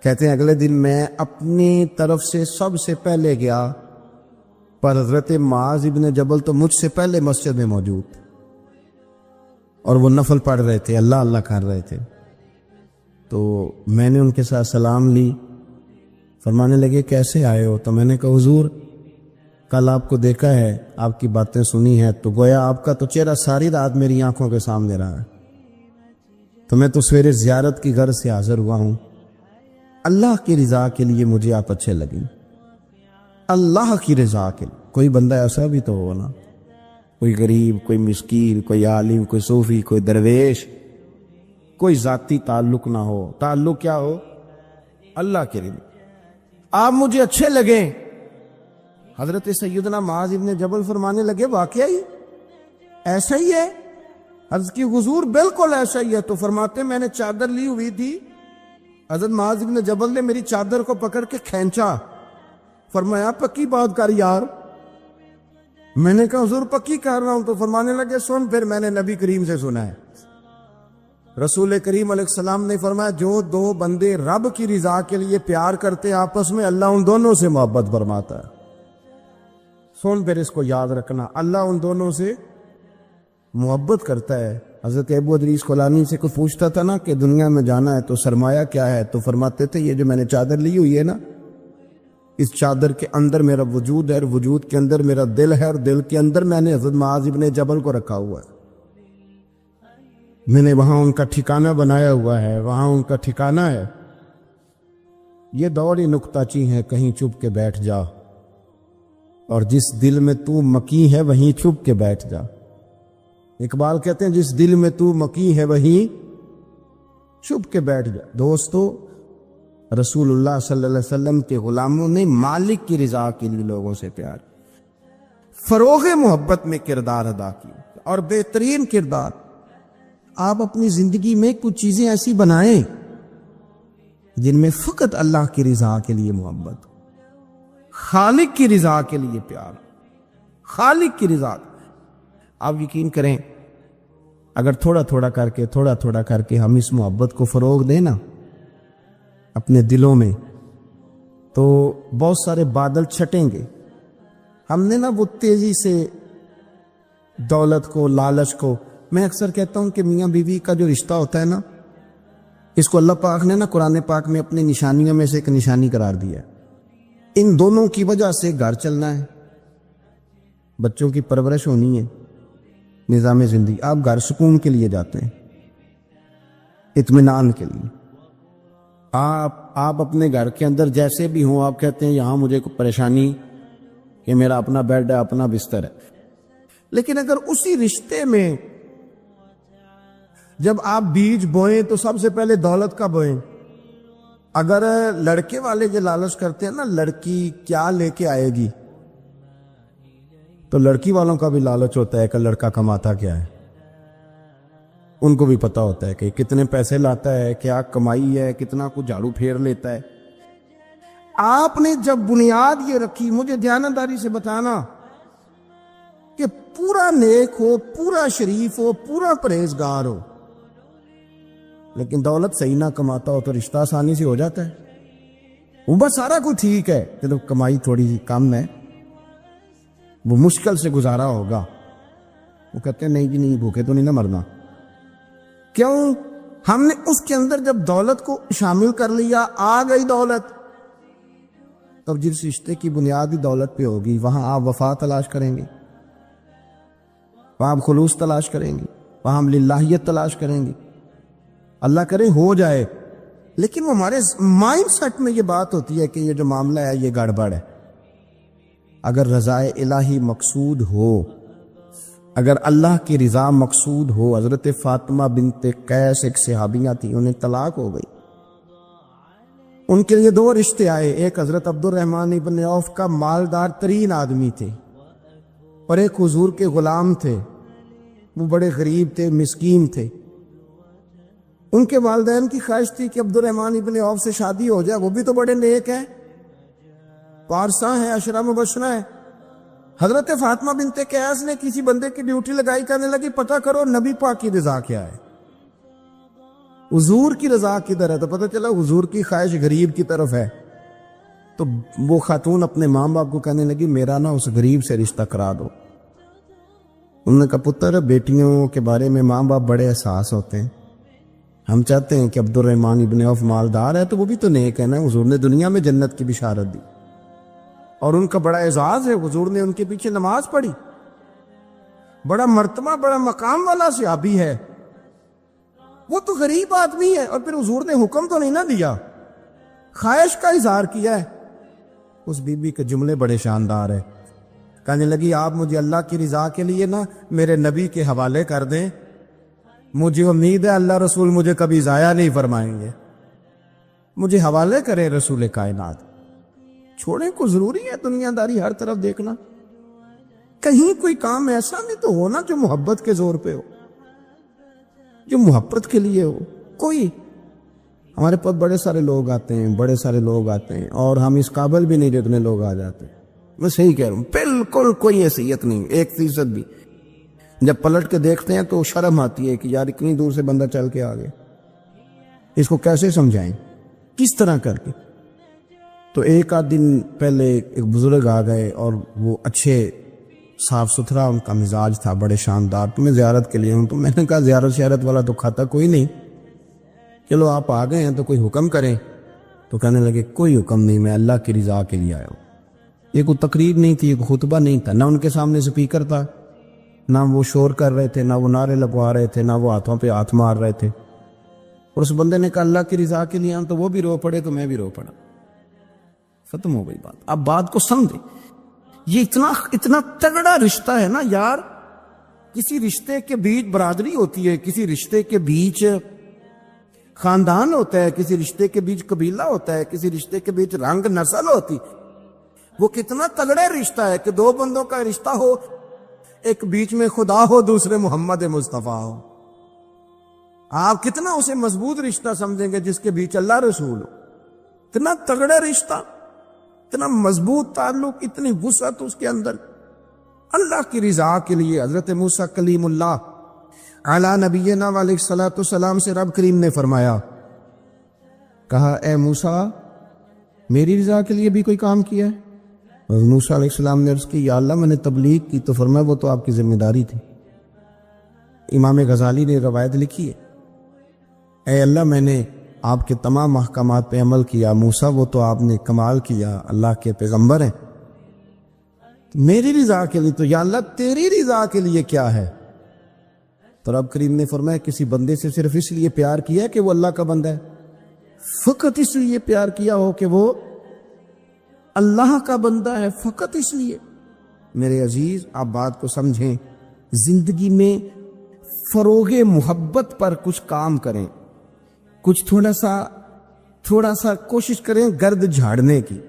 کہتے ہیں اگلے دن میں اپنی طرف سے سب سے پہلے گیا، پر حضرت معاذ ابن جبل تو مجھ سے پہلے مسجد میں موجود تھے، اور وہ نفل پڑھ رہے تھے، اللہ اللہ کر رہے تھے. تو میں نے ان کے ساتھ سلام لی. فرمانے لگے کیسے آئے ہو؟ تو میں نے کہا حضور کل آپ کو دیکھا ہے، آپ کی باتیں سنی ہیں، تو گویا آپ کا تو چہرہ ساری رات میری آنکھوں کے سامنے رہا ہے. تو میں تو سویرے زیارت کی غرض سے حاضر ہوا ہوں. اللہ کی رضا کے لیے مجھے آپ اچھے لگیں، اللہ کی رضا کے لیے. کوئی بندہ ایسا بھی تو ہو نا، کوئی غریب، کوئی مسکین، کوئی عالم، کوئی صوفی، کوئی درویش، کوئی ذاتی تعلق نہ ہو. تعلق کیا ہو؟ اللہ کے لیے. آپ مجھے اچھے لگیں. حضرت سیدنا معاذ ابن جبل فرمانے لگے واقعی ایسا ہی ہے؟ عرض کی حضور بالکل ایسا ہی ہے. تو فرماتے میں نے چادر لی ہوئی تھی، حضرت معاذ ابن جبل نے میری چادر کو پکڑ کے کھینچا. فرمایا پکی بات کر یار. میں نے کہا حضور پکی کر رہا ہوں. تو فرمانے لگے سن پھر. میں نے نبی کریم سے سنا ہے، رسول کریم علیہ السلام نے فرمایا جو دو بندے رب کی رضا کے لیے پیار کرتے آپس میں، اللہ ان دونوں سے محبت فرماتا ہے. سن پھر اس کو یاد رکھنا، اللہ ان دونوں سے محبت کرتا ہے. حضرت ابو ادریس خولانی سے کوئی پوچھتا تھا نا کہ دنیا میں جانا ہے تو سرمایہ کیا ہے، تو فرماتے تھے یہ جو میں نے چادر لی ہوئی ہے نا، اس چادر کے اندر میرا وجود ہے، اور وجود کے اندر میرا دل ہے، اور دل کے اندر میں نے حضرت معاذ ابن جبل کو رکھا ہوا ہے. میں نے وہاں ان کا ٹھکانہ بنایا ہوا ہے، وہاں ان کا ٹھکانہ ہے. یہ دوڑی نکتہ چی ہے، کہیں چھپ کے بیٹھ جا، اور جس دل میں تو مکی ہے وہیں چھپ کے بیٹھ جا. اقبال کہتے ہیں جس دل میں تو مکی ہے وہیں چھپ کے بیٹھ جا. دوستو رسول اللہ صلی اللہ علیہ وسلم کے غلاموں نے مالک کی رضا کے لیے لوگوں سے پیار، فروغ محبت میں کردار ادا کی، اور بہترین کردار. آپ اپنی زندگی میں کچھ چیزیں ایسی بنائیں جن میں فقط اللہ کی رضا کے لیے محبت، خالق کی رضا کے لیے پیار، خالق کی رضا. آپ یقین کریں اگر تھوڑا تھوڑا کر کے ہم اس محبت کو فروغ دیں نا اپنے دلوں میں، تو بہت سارے بادل چھٹیں گے. ہم نے نا وہ تیزی سے دولت کو، لالچ کو، میں اکثر کہتا ہوں کہ میاں بیوی کا جو رشتہ ہوتا ہے نا، اس کو اللہ پاک نے نا قرآن پاک میں اپنی نشانیوں میں سے ایک نشانی قرار دیا ہے. ان دونوں کی وجہ سے گھر چلنا ہے، بچوں کی پرورش ہونی ہے، نظام زندگی. آپ گھر سکون کے لیے جاتے ہیں، اطمینان کے لیے. آپ اپنے گھر کے اندر جیسے بھی ہوں، آپ کہتے ہیں یہاں مجھے کوئی پریشانی کہ میرا اپنا بیڈ ہے، اپنا بستر ہے. لیکن اگر اسی رشتے میں جب آپ بیج بوئیں تو سب سے پہلے دولت کا بوئیں. اگر لڑکے والے جو لالچ کرتے ہیں نا لڑکی کیا لے کے آئے گی، تو لڑکی والوں کا بھی لالچ ہوتا ہے کہ لڑکا کماتا کیا ہے. ان کو بھی پتا ہوتا ہے کہ کتنے پیسے لاتا ہے، کیا کمائی ہے، کتنا کچھ جھاڑو پھیر لیتا ہے. آپ نے جب بنیاد یہ رکھی، مجھے دیانتداری سے بتانا کہ پورا نیک ہو، پورا شریف ہو، پورا پرہیزگار ہو، لیکن دولت صحیح نہ کماتا ہو تو رشتہ آسانی سے ہو جاتا ہے. وہ بس سارا کچھ ٹھیک ہے، چلو کمائی تھوڑی سی کم ہے، وہ مشکل سے گزارا ہوگا. وہ کہتے ہیں نہیں جی نہیں، بھوکے تو نہیں نہ مرنا. کیوں؟ ہم نے اس کے اندر جب دولت کو شامل کر لیا، آ گئی دولت، تب جس رشتے کی بنیاد ہی دولت پہ ہوگی وہاں آپ وفا تلاش کریں گے، وہاں آپ خلوص تلاش کریں گے، وہاں ہم للہیت تلاش کریں گے. اللہ کرے ہو جائے، لیکن وہ ہمارے مائنڈ سیٹ میں یہ بات ہوتی ہے کہ یہ جو معاملہ ہے یہ گڑبڑ ہے. اگر رضا الہی مقصود ہو، اگر اللہ کی رضا مقصود ہو. حضرت فاطمہ بنت قیس ایک صحابیہ تھی، انہیں طلاق ہو گئی. ان کے لیے دو رشتے آئے، ایک حضرت عبد الرحمن ابن عوف کا مالدار ترین آدمی تھے، اور ایک حضور کے غلام تھے، وہ بڑے غریب تھے، مسکین تھے. ان کے والدین کی خواہش تھی کہ عبد الرحمن ابن عوف سے شادی ہو جائے، وہ بھی تو بڑے نیک ہیں، پارسا ہیں، عشرہ مبشرہ ہیں. حضرت فاطمہ بنت قیس نے کسی بندے کی ڈیوٹی لگائی، کہنے لگی پتہ کرو نبی پاک کی رضا کیا ہے، حضور کی رضا کدھر ہے. تو پتہ چلا حضور کی خواہش غریب کی طرف ہے. تو وہ خاتون اپنے ماں باپ کو کہنے لگی میرا نا اس غریب سے رشتہ کرا دو. انہوں نے کہا پتر بیٹیوں کے بارے میں ماں باپ بڑے احساس ہوتے ہیں، ہم چاہتے ہیں کہ عبد الرحمن ابن عوف مالدار ہے تو وہ بھی تو نیک ہے نا، حضور نے دنیا میں جنت کی بشارت دی اور ان کا بڑا اعزاز ہے، حضور نے ان کے پیچھے نماز پڑھی، بڑا مرتبہ بڑا مقام والا صحابی ہے، وہ تو غریب آدمی ہے اور پھر حضور نے حکم تو نہیں نہ دیا، خواہش کا اظہار کیا ہے۔ اس بی بی کے جملے بڑے شاندار ہیں، کہنے لگی آپ مجھے اللہ کی رضا کے لیے نا میرے نبی کے حوالے کر دیں، مجھے امید ہے اللہ رسول مجھے کبھی ضائع نہیں فرمائیں گے، مجھے حوالے کرے رسول کائنات۔ چھوڑیں کو ضروری ہے دنیا داری ہر طرف دیکھنا، کہیں کوئی کام ایسا بھی تو ہونا جو محبت کے زور پہ ہو، جو محبت کے لیے ہو۔ کوئی ہمارے پاس بڑے سارے لوگ آتے ہیں اور ہم اس قابل بھی نہیں جتنے لوگ آ جاتے ہیں۔ میں صحیح کہہ رہا ہوں، بالکل کوئی حیثیت نہیں 1% بھی۔ جب پلٹ کے دیکھتے ہیں تو شرم آتی ہے کہ یار اتنی دور سے بندہ چل کے آ گیا، اس کو کیسے سمجھائیں، کس طرح کر کے۔ تو ایک آدھ دن پہلے ایک بزرگ آ گئے اور وہ اچھے صاف ستھرا ان کا مزاج تھا، بڑے شاندار، تو میں زیارت کے لیے ہوں۔ تو میں نے کہا زیارت شیارت والا تو کھاتا کوئی نہیں، چلو آپ آ گئے ہیں تو کوئی حکم کریں۔ تو کہنے لگے کوئی حکم نہیں، میں اللہ کی رضا کے لیے آیا ہوں۔ یہ کوئی تقریر نہیں تھی، ایک خطبہ نہیں تھا، نہ ان کے سامنے سپیکر تھا، نہ وہ شور کر رہے تھے، نہ وہ نعرے لگوا رہے تھے، نہ وہ ہاتھوں پہ ہاتھ مار رہے تھے۔ اور اس بندے نے کہا اللہ کی رضا کے لیے تو وہ بھی رو پڑے تو میں بھی رو پڑا، ختم ہو گئی بات۔ اب بات کو سمجھیں، یہ اتنا تگڑا رشتہ ہے نا یار۔ کسی رشتے کے بیچ برادری ہوتی ہے، کسی رشتے کے بیچ خاندان ہوتا ہے، کسی رشتے کے بیچ قبیلہ ہوتا ہے، کسی رشتے کے بیچ رنگ نسل ہوتی۔ وہ کتنا تگڑا رشتہ ہے کہ دو بندوں کا رشتہ ہو، ایک بیچ میں خدا ہو، دوسرے محمد مصطفیٰ ہو۔ آپ کتنا اسے مضبوط رشتہ سمجھیں گے جس کے بیچ اللہ رسول ہو۔ اتنا تگڑا رشتہ، اتنا مضبوط تعلق، اتنی وسعت اس کے اندر۔ اللہ کی رضا کے لیے حضرت موسیٰ کلیم اللہ علی نبینا علیہ الصلوۃ والسلام سے رب کریم نے فرمایا، کہا اے موسیٰ میری رضا کے لیے بھی کوئی کام کیا ہے؟ حضرت موسیٰ علیہ السلام نے عرض کی یا اللہ میں نے تبلیغ کی۔ تو فرمایا وہ تو آپ کی ذمہ داری تھی۔ امام غزالی نے روایت لکھی ہے، اے اللہ میں نے آپ کے تمام احکامات پہ عمل کیا، موسیٰ وہ تو آپ نے کمال کیا، اللہ کے پیغمبر ہیں۔ میری رضا کے لیے تو یا اللہ تیری رضا کے لیے کیا ہے؟ تو رب کریم نے فرمایا کسی بندے سے صرف اس لیے پیار کیا ہے کہ وہ اللہ کا بندہ ہے، فقط اس لیے پیار کیا ہو کہ وہ اللہ کا بندہ ہے، فقط اس لیے۔ میرے عزیز آپ بات کو سمجھیں، زندگی میں فروغ محبت پر کچھ کام کریں، کچھ تھوڑا سا کوشش کریں گرد جھاڑنے کی،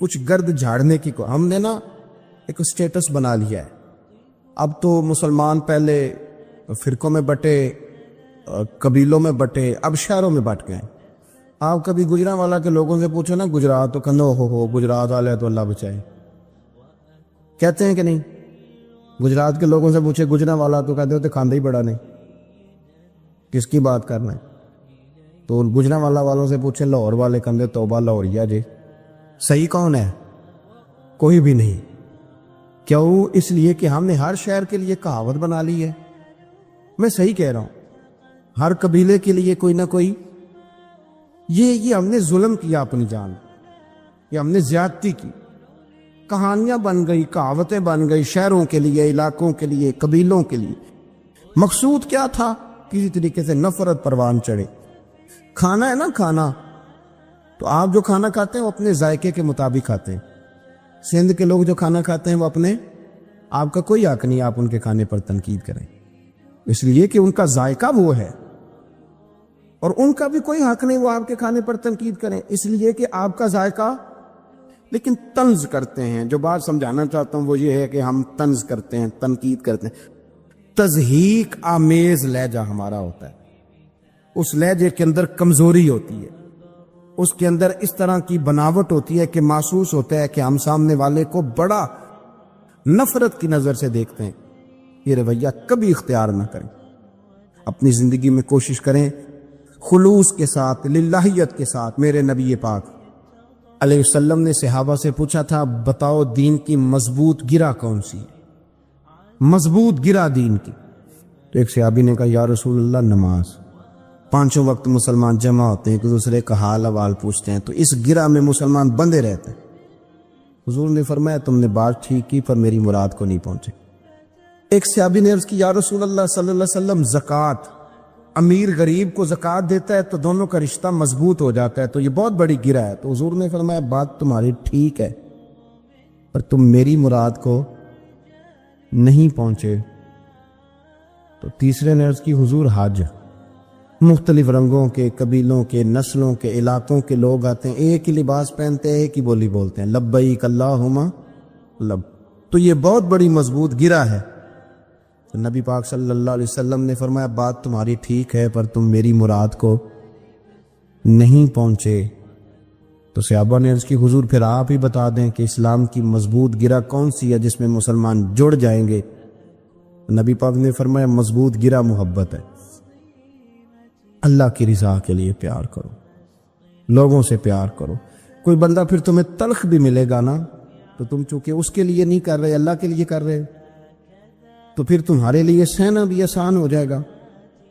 کچھ گرد جھاڑنے کی۔ ہم نے نا ایک سٹیٹس بنا لیا ہے، اب تو مسلمان پہلے فرقوں میں بٹے، قبیلوں میں بٹے، اب شہروں میں بٹ گئے۔ آپ کبھی گجرانوالا کے لوگوں سے پوچھو نا گجرات، تو کہنا ہو گجرات والے تو اللہ بچائے، کہتے ہیں کہ نہیں؟ گجرات کے لوگوں سے پوچھے گجرانوالا تو کہتے ہوتے کھاندہ ہی بڑا نہیں، کس کی بات کرنا ہے؟ تو گجرانوالا والوں سے پوچھے لاہور والے، کندھے توبہ لاہوریا جی، صحیح کون ہے؟ کوئی بھی نہیں۔ کیوں؟ اس لیے کہ ہم نے ہر شہر کے لیے کہاوت بنا لی ہے۔ میں صحیح کہہ رہا ہوں، ہر قبیلے کے لیے کوئی نہ کوئی، یہ ہم نے ظلم کیا اپنی جان، یہ ہم نے زیادتی کی، کہانیاں بن گئی، کہاوتیں بن گئی، شہروں کے لیے، علاقوں کے لیے، قبیلوں کے لیے۔ مقصود کیا تھا؟ کسی طریقے سے نفرت پروان چڑھے۔ کھانا ہے نا، کھانا تو آپ جو کھانا کھاتے ہیں وہ اپنے ذائقے کے مطابق کھاتے ہیں۔ سندھ کے لوگ جو کھانا کھاتے ہیں وہ اپنے، آپ کا کوئی حق نہیں آپ ان کے کھانے پر تنقید کریں، اس لیے کہ ان کا ذائقہ وہ ہے، اور ان کا بھی کوئی حق نہیں وہ آپ کے کھانے پر تنقید کریں، اس لیے کہ آپ کا ذائقہ۔ لیکن طنز کرتے ہیں، جو بات سمجھانا چاہتا ہوں وہ یہ ہے کہ ہم طنز کرتے ہیں، تنقید کرتے ہیں۔ تضحیک آمیز لہجہ ہمارا ہوتا ہے، اس لہجے کے اندر کمزوری ہوتی ہے، اس کے اندر اس طرح کی بناوٹ ہوتی ہے کہ محسوس ہوتا ہے کہ ہم سامنے والے کو بڑا نفرت کی نظر سے دیکھتے ہیں۔ یہ رویہ کبھی اختیار نہ کریں، اپنی زندگی میں کوشش کریں خلوص کے ساتھ، للہیت کے ساتھ۔ میرے نبی پاک علیہ السلام نے صحابہ سے پوچھا تھا بتاؤ دین کی مضبوط گرہ کون سی ہے؟ مضبوط گرا دین کی۔ تو ایک صحابی نے کہا یا رسول اللہ نماز، 5 وقت مسلمان جمع ہوتے ہیں، ایک دوسرے کا حال احوال پوچھتے ہیں، تو اس گرہ میں مسلمان بندے رہتے ہیں۔ حضور نے فرمایا تم نے بات ٹھیک کی پر میری مراد کو نہیں پہنچے۔ ایک صحابی نے عرض کی یا رسول اللہ صلی اللہ علیہ وسلم زکوٰۃ، امیر غریب کو زکوٰۃ دیتا ہے تو دونوں کا رشتہ مضبوط ہو جاتا ہے، تو یہ بہت بڑی گرہ ہے۔ تو حضور نے فرمایا بات تمہاری ٹھیک ہے پر تم میری مراد کو نہیں پہنچے۔ تو تیسرے نے عرض کی حضور حج، مختلف رنگوں کے، قبیلوں کے، نسلوں کے، علاقوں کے لوگ آتے ہیں، ایک ہی لباس پہنتے ہیں، ایک ہی بولی بولتے ہیں، لبیک اللہم لب، تو یہ بہت بڑی مضبوط گرہ ہے۔ تو نبی پاک صلی اللہ علیہ وسلم نے فرمایا بات تمہاری ٹھیک ہے پر تم میری مراد کو نہیں پہنچے۔ تو صحابہ نے عرض کی حضور پھر آپ ہی بتا دیں کہ اسلام کی مضبوط گرہ کون سی ہے جس میں مسلمان جڑ جائیں گے۔ نبی پاک نے فرمایا مضبوط گرہ محبت ہے، اللہ کی رضا کے لیے پیار کرو، لوگوں سے پیار کرو۔ کوئی بندہ پھر تمہیں تلخ بھی ملے گا نا تو تم چونکہ اس کے لیے نہیں کر رہے، اللہ کے لیے کر رہے، تو پھر تمہارے لیے سہنا بھی آسان ہو جائے گا،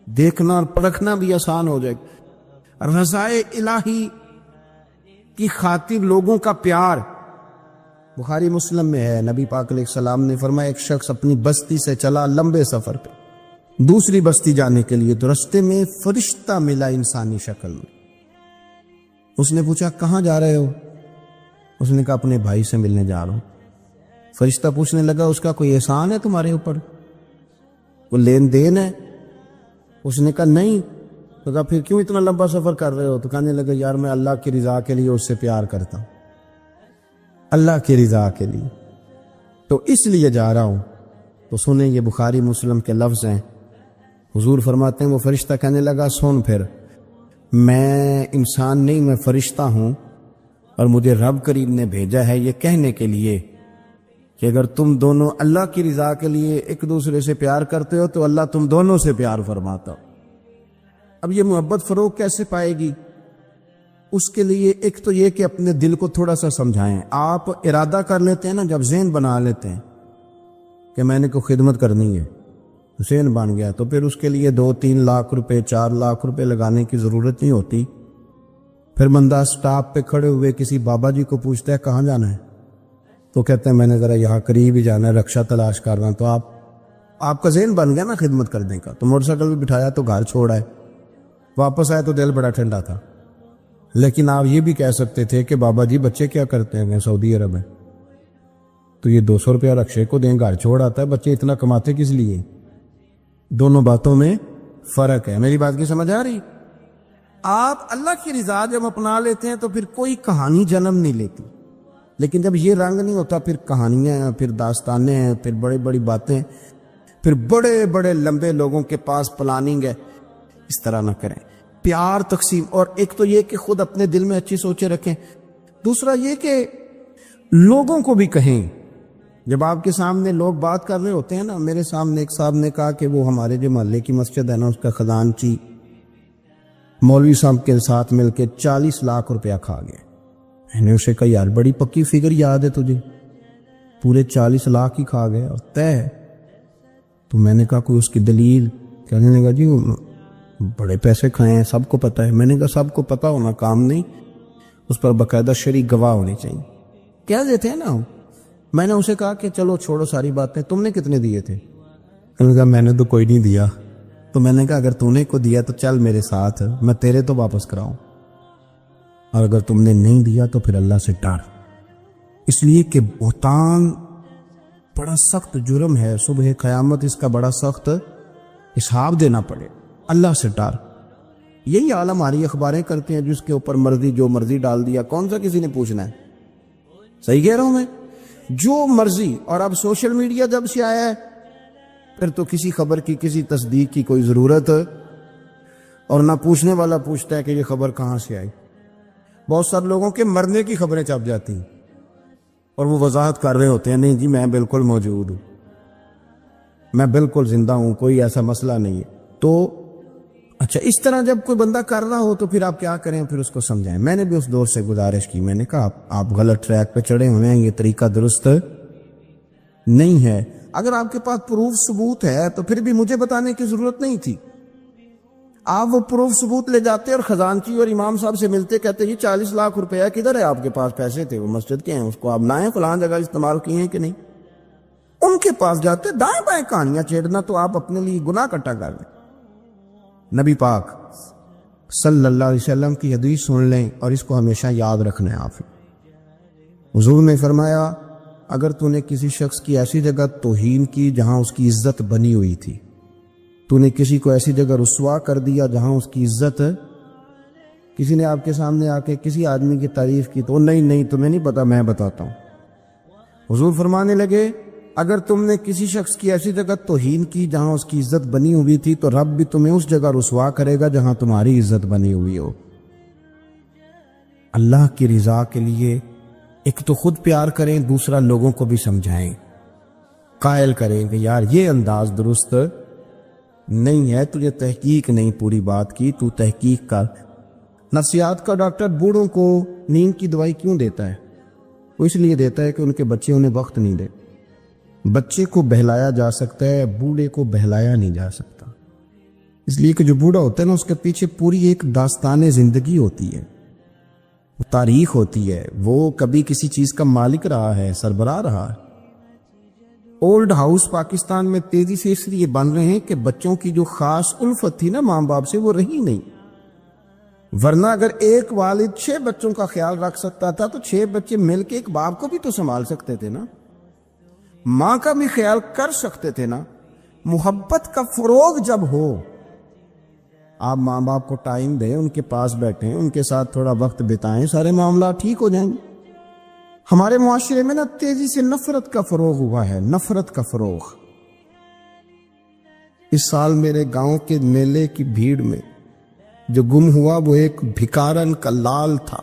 دیکھنا اور پرکھنا بھی آسان ہو جائے گا۔ رضائے الہی کی خاطر لوگوں کا پیار بخاری مسلم میں ہے، نبی پاک علیہ السلام نے فرمایا ایک شخص اپنی بستی سے چلا لمبے سفر پہ دوسری بستی جانے کے لیے، تو رستے میں فرشتہ ملا انسانی شکل میں۔ اس نے پوچھا کہاں جا رہے ہو؟ اس نے کہا اپنے بھائی سے ملنے جا رہا ہوں۔ فرشتہ پوچھنے لگا اس کا کوئی احسان ہے تمہارے اوپر، کوئی لین دین ہے؟ اس نے کہا نہیں۔ تو کہا پھر کیوں اتنا لمبا سفر کر رہے ہو؟ تو کہنے لگا یار میں اللہ کی رضا کے لیے اس سے پیار کرتا ہوں، اللہ کی رضا کے لیے، تو اس لیے جا رہا ہوں۔ تو سنیں یہ بخاری مسلم کے لفظ ہیں، حضور فرماتے ہیں وہ فرشتہ کہنے لگا سن پھر میں انسان نہیں، میں فرشتہ ہوں، اور مجھے رب کریم نے بھیجا ہے یہ کہنے کے لیے کہ اگر تم دونوں اللہ کی رضا کے لیے ایک دوسرے سے پیار کرتے ہو تو اللہ تم دونوں سے پیار فرماتا ہو۔ اب یہ محبت فروغ کیسے پائے گی؟ اس کے لیے ایک تو یہ کہ اپنے دل کو تھوڑا سا سمجھائیں۔ آپ ارادہ کر لیتے ہیں نا، جب ذہن بنا لیتے ہیں کہ میں نے کوئی خدمت کرنی ہے، ذہن بن گیا، تو پھر اس کے لیے 2-3 لاکھ روپے 4 لاکھ روپے لگانے کی ضرورت نہیں ہوتی۔ پھر بندہ سٹاپ پہ کھڑے ہوئے کسی بابا جی کو پوچھتا ہے کہاں جانا ہے، تو کہتے ہیں میں نے ذرا یہاں قریب ہی جانا ہے، رکشا تلاش کر رہا ہوں۔ تو آپ کا ذہن بن گیا نا خدمت کرنے کا، تو موٹر سائیکل بھی بٹھایا تو گھر چھوڑا ہے، واپس آئے تو دل بڑا ٹھنڈا تھا۔ لیکن آپ یہ بھی کہہ سکتے تھے کہ بابا جی بچے کیا کرتے ہیں، سعودی عرب ہے، تو یہ 200 روپیہ رکشے کو دیں، گھر چھوڑ آتا ہے، بچے اتنا کماتے کس لیے؟ دونوں باتوں میں فرق ہے۔ میری بات کی سمجھ آ رہی؟ آپ اللہ کی رضا جب اپنا لیتے ہیں تو پھر کوئی کہانی جنم نہیں لیتی، لیکن جب یہ رنگ نہیں ہوتا پھر کہانیاں ہیں، پھر داستانیں ہیں، پھر بڑی بڑی باتیں، پھر بڑے بڑے لمبے لوگوں کے پاس پلاننگ ہے۔ اس طرح نہ کریں، پیار تقسیم، اور ایک تو یہ کہ خود اپنے دل میں اچھی سوچیں رکھیں، دوسرا یہ کہ لوگوں کو بھی کہیں۔ جب آپ کے سامنے لوگ بات کر رہے ہوتے ہیں نا، میرے سامنے ایک صاحب نے کہا کہ وہ ہمارے جو محلے کی مسجد ہے نا اس کا خزانچی مولوی صاحب کے ساتھ مل کے 40 لاکھ روپیہ کھا گئے۔ میں نے اسے کہا یار بڑی پکی فگر یاد ہے تجھے، پورے 40 لاکھ ہی کھا گئے اور طے۔ تو میں نے کہا کوئی اس کی دلیل؟ کہنے لگا جی بڑے پیسے کھائے ہیں، سب کو پتہ ہے۔ میں نے کہا سب کو پتہ ہونا کام نہیں، اس پر باقاعدہ شرعی گواہ ہونے چاہیے، کہہ دیتے ہیں نا۔ میں نے اسے کہا کہ چلو چھوڑو ساری باتیں، تم نے کتنے دیے تھے؟ انہوں نے کہا میں نے تو کوئی نہیں دیا۔ تو میں نے کہا اگر تو نے کو دیا تو چل میرے ساتھ، میں تیرے تو واپس کراؤں، اور اگر تم نے نہیں دیا تو پھر اللہ سے ڈر، اس لیے کہ بہتان بڑا سخت جرم ہے، صبح قیامت اس کا بڑا سخت حساب دینا پڑے۔ اللہ سے ڈر۔ یہی حال ہماری اخباریں کرتے ہیں، جس کے اوپر مرضی جو مرضی ڈال دیا، کون سا کسی نے پوچھنا ہے؟ صحیح کہہ رہا ہوں میں؟ جو مرضی۔ اور اب سوشل میڈیا جب سے آیا ہے پھر تو کسی خبر کی کسی تصدیق کی کوئی ضرورت، اور نہ پوچھنے والا پوچھتا ہے کہ یہ خبر کہاں سے آئی۔ بہت سارے لوگوں کے مرنے کی خبریں چھپ جاتی ہیں اور وہ وضاحت کر رہے ہوتے ہیں نہیں جی میں بالکل موجود ہوں، میں بالکل زندہ ہوں، کوئی ایسا مسئلہ نہیں ہے۔ تو اچھا اس طرح جب کوئی بندہ کر رہا ہو تو پھر آپ کیا کریں؟ پھر اس کو سمجھائیں۔ میں نے بھی اس دوست سے گزارش کی، میں نے کہا آپ غلط ٹریک پہ چڑھے ہوئے ہیں، یہ طریقہ درست نہیں ہے۔ اگر آپ کے پاس پروف ثبوت ہے تو پھر بھی مجھے بتانے کی ضرورت نہیں تھی. آپ وہ پروف ثبوت لے جاتے اور خزانچی اور امام صاحب سے ملتے, کہتے جی 40 لاکھ روپیہ کدھر ہے, آپ کے پاس پیسے تھے, وہ مسجد کے ہیں, اس کو آپ لائیں, فلاں جگہ استعمال کیے ہیں کہ نہیں. ان کے پاس جاتے دائیں بائیں کہانیاں چھیڑنا تو آپ اپنے لیے گناہ کٹا کر لیں. نبی پاک صلی اللہ علیہ وسلم کی حدیث سن لیں اور اس کو ہمیشہ یاد رکھنا ہے. آپ حضور نے فرمایا اگر تو نے کسی شخص کی ایسی جگہ توہین کی جہاں اس کی عزت بنی ہوئی تھی, تو نے کسی کو ایسی جگہ رسوا کر دیا جہاں اس کی عزت, کسی نے آپ کے سامنے آ کے کسی آدمی کی تعریف کی تو نہیں تمہیں نہیں پتا, میں بتاتا ہوں. حضور فرمانے لگے اگر تم نے کسی شخص کی ایسی جگہ توہین کی جہاں اس کی عزت بنی ہوئی تھی تو رب بھی تمہیں اس جگہ رسوا کرے گا جہاں تمہاری عزت بنی ہوئی ہو. اللہ کی رضا کے لیے ایک تو خود پیار کریں, دوسرا لوگوں کو بھی سمجھائیں, قائل کریں کہ یار یہ انداز درست نہیں ہے, تجھے تحقیق نہیں پوری بات کی, تو تحقیق کر. نفسیات کا ڈاکٹر بوڑھوں کو نیند کی دوائی کیوں دیتا ہے؟ وہ اس لیے دیتا ہے کہ ان کے بچے انہیں وقت نہیں دے. بچے کو بہلایا جا سکتا ہے, بوڑھے کو بہلایا نہیں جا سکتا, اس لیے کہ جو بوڑھا ہوتا ہے نا اس کے پیچھے پوری ایک داستان زندگی ہوتی ہے, تاریخ ہوتی ہے, وہ کبھی کسی چیز کا مالک رہا ہے, سربراہ رہا ہے. اولڈ ہاؤس پاکستان میں تیزی سے اس لیے بن رہے ہیں کہ بچوں کی جو خاص الفت تھی نا ماں باپ سے وہ رہی نہیں. ورنہ اگر ایک والد 6 بچوں کا خیال رکھ سکتا تھا تو 6 بچے مل کے ایک باپ کو بھی تو سنبھال سکتے تھے نا, ماں کا بھی خیال کر سکتے تھے نا. محبت کا فروغ جب ہو, آپ ماں باپ کو ٹائم دیں, ان کے پاس بیٹھیں, ان کے ساتھ تھوڑا وقت بتائیں, سارے معاملات ٹھیک ہو جائیں گے. ہمارے معاشرے میں نا تیزی سے نفرت کا فروغ ہوا ہے, نفرت کا فروغ. اس سال میرے گاؤں کے میلے کی بھیڑ میں جو گم ہوا وہ ایک بھکارن کا لال تھا.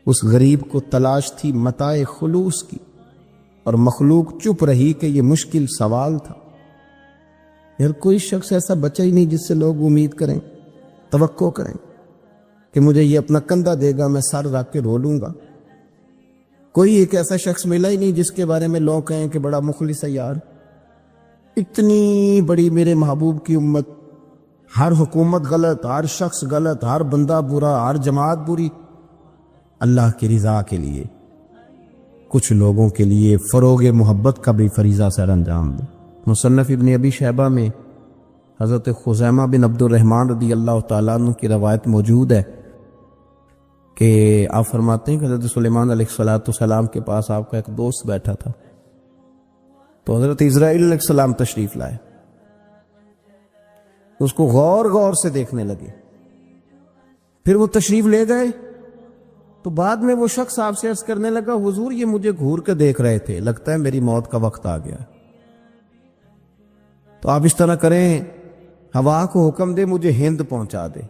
اس غریب کو تلاش تھی متاع خلوص کی, اور مخلوق چپ رہی کہ یہ مشکل سوال تھا. یار کوئی شخص ایسا بچا ہی نہیں جس سے لوگ امید کریں, توقع کریں کہ مجھے یہ اپنا کندھا دے گا, میں سر رکھ کے رو لوں گا. کوئی ایک ایسا شخص ملا ہی نہیں جس کے بارے میں لوگ کہیں کہ بڑا مخلص ہے یار. اتنی بڑی میرے محبوب کی امت, ہر حکومت غلط, ہر شخص غلط, ہر بندہ برا, ہر جماعت بری. اللہ کی رضا کے لیے کچھ لوگوں کے لیے فروغ محبت کا بھی فریضہ سر انجام دیں. مصنف ابن ابی شیبہ میں حضرت خزیمہ بن عبد الرحمن رضی اللہ تعالیٰ عنہ کی روایت موجود ہے کہ آپ فرماتے ہیں کہ حضرت سلیمان علیہ السلام کے پاس آپ کا ایک دوست بیٹھا تھا, تو حضرت اسرائیل علیہ السلام تشریف لائے, اس کو غور غور سے دیکھنے لگے. پھر وہ تشریف لے گئے تو بعد میں وہ شخص آپ سے عرض کرنے لگا حضور یہ مجھے گھور کے دیکھ رہے تھے, لگتا ہے میری موت کا وقت آ گیا. تو آپ اس طرح کریں, ہوا کو حکم دے مجھے ہند پہنچا دے.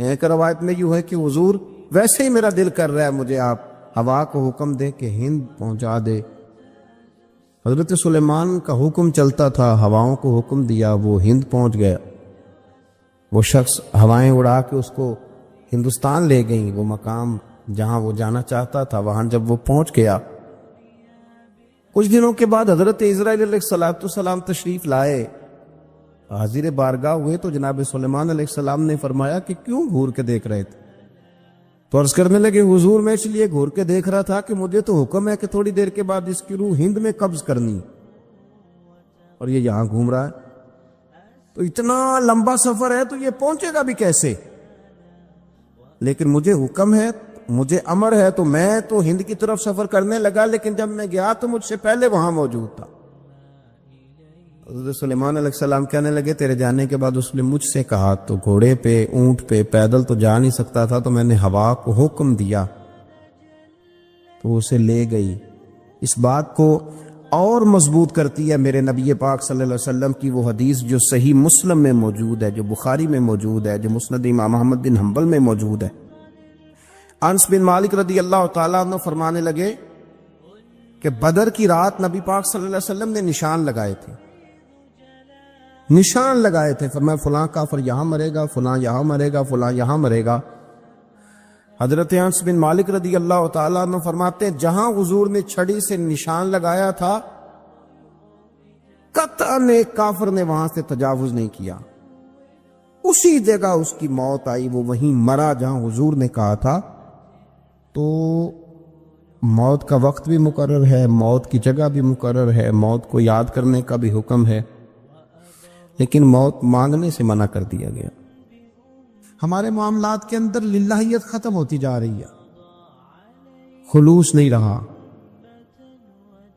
ایک روایت میں یوں ہے کہ حضور ویسے ہی میرا دل کر رہا ہے مجھے آپ ہوا کو حکم دے کہ ہند پہنچا دے. حضرت سلیمان کا حکم چلتا تھا, ہواؤں کو حکم دیا, وہ ہند پہنچ گیا. وہ شخص ہوائیں اڑا کے اس کو ہندوستان لے گئیں, وہ مقام جہاں وہ جانا چاہتا تھا. وہاں جب وہ پہنچ گیا, کچھ دنوں کے بعد حضرت اسرائیل علیہ السلام تشریف لائے, حاضر بارگاہ ہوئے تو جناب سلیمان علیہ السلام نے فرمایا کہ کیوں گھور کے دیکھ رہے تھے؟ تو عرض کرنے لگے حضور میں اس لیے گھور کے دیکھ رہا تھا کہ مجھے تو حکم ہے کہ تھوڑی دیر کے بعد اس کی روح ہند میں قبض کرنی, اور یہ یہاں گھوم رہا ہے, تو اتنا لمبا سفر ہے تو یہ پہنچے گا بھی کیسے؟ لیکن مجھے حکم ہے, مجھے امر ہے, تو میں تو ہند کی طرف سفر کرنے لگا, لیکن جب میں گیا تو مجھ سے پہلے وہاں موجود تھا. حضرت سلیمان علیہ السلام کہنے لگے تیرے جانے کے بعد اس نے مجھ سے کہا تو گھوڑے پہ, اونٹ پہ, پیدل تو جا نہیں سکتا تھا, تو میں نے ہوا کو حکم دیا تو اسے لے گئی. اس بات کو اور مضبوط کرتی ہے میرے نبی پاک صلی اللہ علیہ وسلم کی وہ حدیث جو صحیح مسلم میں موجود ہے, جو بخاری میں موجود ہے, جو مسند امام احمد بن حنبل میں موجود ہے. انس بن مالک رضی اللہ تعالیٰ عنہ فرمانے لگے کہ بدر کی رات نبی پاک صلی اللہ علیہ وسلم نے نشان لگائے تھے, نشان لگائے تھے. فرمایا فلاں کافر یہاں مرے گا, فلاں یہاں مرے گا, فلاں یہاں مرے گا. حضرت انس بن مالک رضی اللہ تعالیٰ عنہ فرماتے ہیں جہاں حضور نے چھڑی سے نشان لگایا تھا قطعاً کافر نے وہاں سے تجاوز نہیں کیا، اسی جگہ اس کی موت آئی، وہ وہیں مرا جہاں حضور نے کہا تھا۔ تو موت کا وقت بھی مقرر ہے، موت کی جگہ بھی مقرر ہے، موت کو یاد کرنے کا بھی حکم ہے، لیکن موت مانگنے سے منع کر دیا گیا۔ ہمارے معاملات کے اندر للہیت ختم ہوتی جا رہی ہے، خلوص نہیں رہا،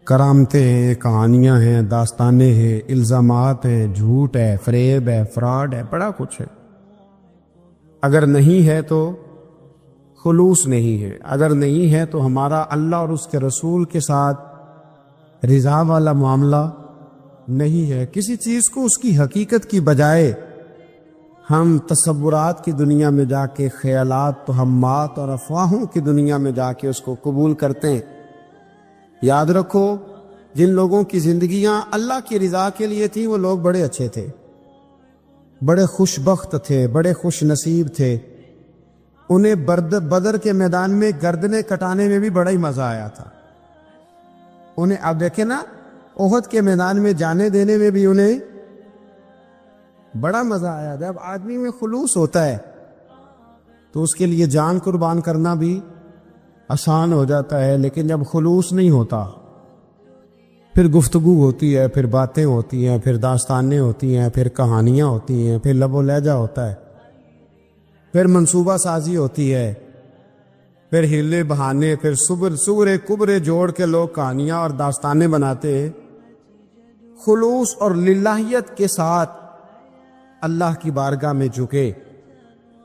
کرامتیں ہیں، کہانیاں ہیں، داستانیں ہیں، الزامات ہیں، جھوٹ ہے، فریب ہے، فراڈ ہے، بڑا کچھ ہے۔ اگر نہیں ہے تو خلوص نہیں ہے، اگر نہیں ہے تو ہمارا اللہ اور اس کے رسول کے ساتھ رضا والا معاملہ نہیں ہے۔ کسی چیز کو اس کی حقیقت کی بجائے ہم تصورات کی دنیا میں جا کے، خیالات، توہمات اور افواہوں کی دنیا میں جا کے اس کو قبول کرتے ہیں۔ یاد رکھو، جن لوگوں کی زندگیاں اللہ کی رضا کے لیے تھیں وہ لوگ بڑے اچھے تھے، بڑے خوش بخت تھے، بڑے خوش نصیب تھے۔ انہیں بدر کے میدان میں گردنیں کٹانے میں بھی بڑا ہی مزہ آیا تھا انہیں۔ اب دیکھیں نا، احد کے میدان میں جانے دینے میں بھی انہیں بڑا مزہ آیا۔ جب آدمی میں خلوص ہوتا ہے تو اس کے لیے جان قربان کرنا بھی آسان ہو جاتا ہے، لیکن جب خلوص نہیں ہوتا پھر گفتگو ہوتی ہے، پھر باتیں ہوتی ہیں، پھر داستانیں ہوتی ہیں، پھر کہانیاں ہوتی ہیں، پھر لب و لہجہ ہوتا ہے، پھر منصوبہ سازی ہوتی ہے، پھر ہیلے بہانے، پھر سورے کبرے جوڑ کے لوگ کہانیاں اور داستانیں بناتے ہیں۔ خلوص اور للہیت کے ساتھ اللہ کی بارگاہ میں جھکے،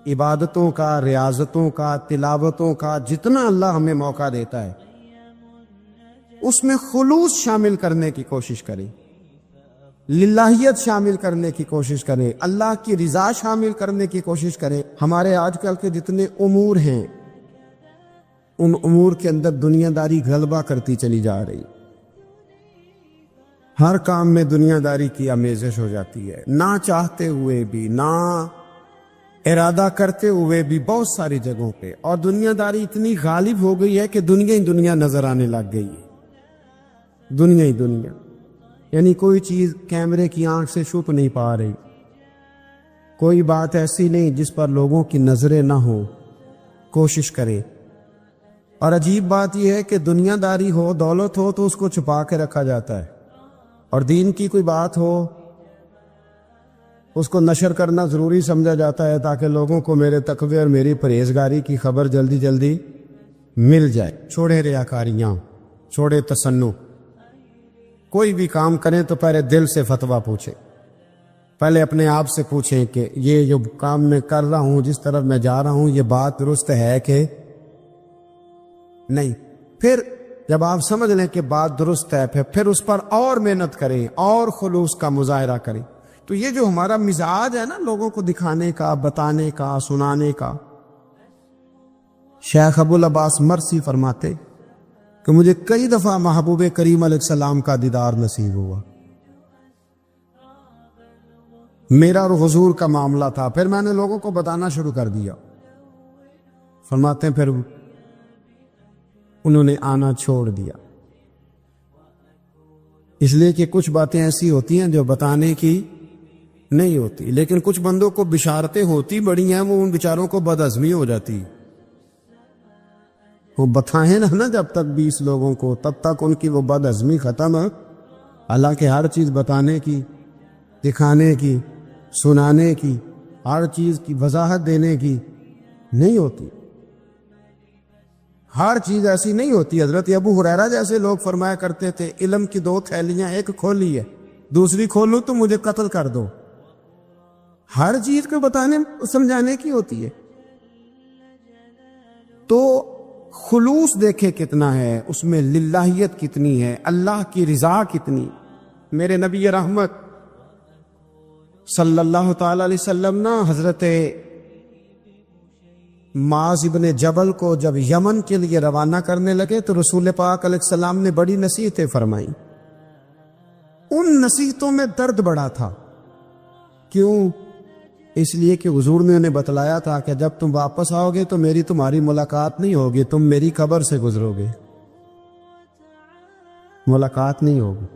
عبادتوں کا، ریاضتوں کا، تلاوتوں کا جتنا اللہ ہمیں موقع دیتا ہے اس میں خلوص شامل کرنے کی کوشش کریں، للہیت شامل کرنے کی کوشش کریں، اللہ کی رضا شامل کرنے کی کوشش کریں۔ ہمارے آج کل کے جتنے امور ہیں ان امور کے اندر دنیا داری غلبہ کرتی چلی جا رہی، ہر کام میں دنیا داری کی آمیزش ہو جاتی ہے، نہ چاہتے ہوئے بھی، نہ ارادہ کرتے ہوئے بھی، بہت ساری جگہوں پہ۔ اور دنیا داری اتنی غالب ہو گئی ہے کہ دنیا ہی دنیا نظر آنے لگ گئی ہے، دنیا ہی دنیا، یعنی کوئی چیز کیمرے کی آنکھ سے چھپ نہیں پا رہی، کوئی بات ایسی نہیں جس پر لوگوں کی نظریں نہ ہو، کوشش کریں۔ اور عجیب بات یہ ہے کہ دنیا داری ہو، دولت ہو تو اس کو چھپا کے رکھا جاتا ہے، اور دین کی کوئی بات ہو اس کو نشر کرنا ضروری سمجھا جاتا ہے تاکہ لوگوں کو میرے تقوی اور میری پرہیزگاری کی خبر جلدی جلدی مل جائے۔ چھوڑے ریاکاریاں، چھوڑے تصنع، کوئی بھی کام کریں تو پہلے دل سے فتویٰ پوچھیں، پہلے اپنے آپ سے پوچھیں کہ یہ جو کام میں کر رہا ہوں، جس طرف میں جا رہا ہوں، یہ بات درست ہے کہ نہیں۔ پھر جب آپ سمجھ لیں کہ بات درست ہے پھر اس پر اور محنت کریں اور خلوص کا مظاہرہ کریں۔ تو یہ جو ہمارا مزاج ہے نا، لوگوں کو دکھانے کا، بتانے کا، سنانے کا، شیخ ابو العباس مرسی فرماتے کہ مجھے کئی دفعہ محبوب کریم علیہ السلام کا دیدار نصیب ہوا، میرا اور حضور کا معاملہ تھا، پھر میں نے لوگوں کو بتانا شروع کر دیا۔ فرماتے ہیں پھر انہوں نے آنا چھوڑ دیا، اس لیے کہ کچھ باتیں ایسی ہوتی ہیں جو بتانے کی نہیں ہوتی، لیکن کچھ بندوں کو بشارتیں ہوتی بڑی ہیں، وہ ان بیچاروں کو بدعزمی ہو جاتی، وہ بتائیں نا جب تک 20 لوگوں کو، تب تک ان کی وہ بدعزمی ختم ہے۔ حالانکہ ہر چیز بتانے کی، دکھانے کی، سنانے کی، ہر چیز کی وضاحت دینے کی نہیں ہوتی، ہر چیز ایسی نہیں ہوتی۔ حضرت ابو ہریرہ جیسے لوگ فرمایا کرتے تھے، علم کی 2 تھیلیاں، ایک کھولی ہے، دوسری کھولوں تو مجھے قتل کر دو۔ ہر چیز کو بتانے سمجھانے کی ہوتی ہے۔ تو خلوص دیکھے کتنا ہے، اس میں للہیت کتنی ہے، اللہ کی رضا کتنی۔ میرے نبی رحمت صلی اللہ تعالی علیہ وسلم نا حضرت معاذ ابن جبل کو جب یمن کے لیے روانہ کرنے لگے تو رسول پاک علیہ السلام نے بڑی نصیحتیں فرمائیں۔ ان نصیحتوں میں درد بڑا تھا، کیوں اس لیے کہ حضور نے انہیں بتلایا تھا کہ جب تم واپس آؤ گے تو میری تمہاری ملاقات نہیں ہوگی، تم میری قبر سے گزرو گے، ملاقات نہیں ہوگی۔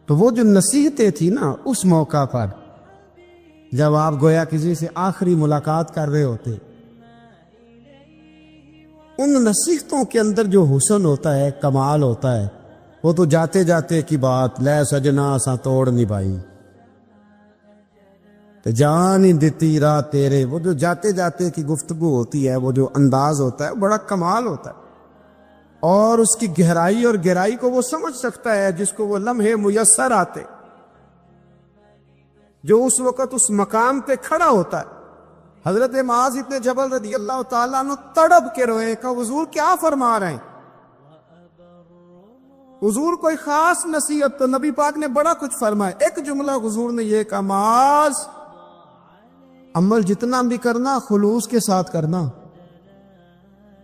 تو وہ جو نصیحتیں تھی نا اس موقع پر، جب آپ گویا کسی سے آخری ملاقات کر رہے ہوتے، ان نصیحتوں کے اندر جو حسن ہوتا ہے، کمال ہوتا ہے، وہ تو جاتے جاتے کی بات، لے سجنا سا توڑ نبھائی تو جان ہی دیتی راہ تیرے، وہ جو جاتے جاتے کی گفتگو ہوتی ہے، وہ جو انداز ہوتا ہے، بڑا کمال ہوتا ہے، اور اس کی گہرائی اور گہرائی کو وہ سمجھ سکتا ہے جس کو وہ لمحے میسر آتے، جو اس وقت اس مقام پہ کھڑا ہوتا ہے۔ حضرت معاذ ابن جبل رضی اللہ تعالیٰ عنہ تڑپ کے روئے کہ حضور کیا فرما رہے ہیں؟ حضور کوئی خاص نصیحت تو نبی پاک نے بڑا کچھ فرمایا، ایک جملہ حضور نے یہ کہا، معاذ عمل جتنا بھی کرنا خلوص کے ساتھ کرنا،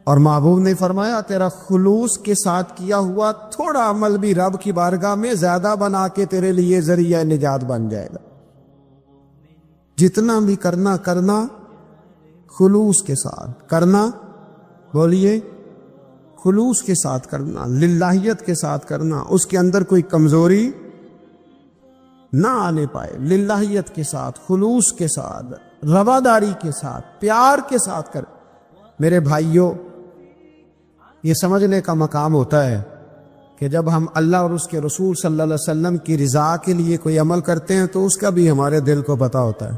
اور محبوب نے فرمایا تیرا خلوص کے ساتھ کیا ہوا تھوڑا عمل بھی رب کی بارگاہ میں زیادہ بنا کے تیرے لیے ذریعہ نجات بن جائے گا۔ جتنا بھی کرنا خلوص کے ساتھ کرنا، بولیے خلوص کے ساتھ کرنا، للہیت کے ساتھ کرنا، اس کے اندر کوئی کمزوری نہ آنے پائے، للہیت کے ساتھ، خلوص کے ساتھ، رواداری کے ساتھ، پیار کے ساتھ کر۔ میرے بھائیوں، یہ سمجھنے کا مقام ہوتا ہے کہ جب ہم اللہ اور اس کے رسول صلی اللہ علیہ وسلم کی رضا کے لیے کوئی عمل کرتے ہیں تو اس کا بھی ہمارے دل کو پتہ ہوتا ہے،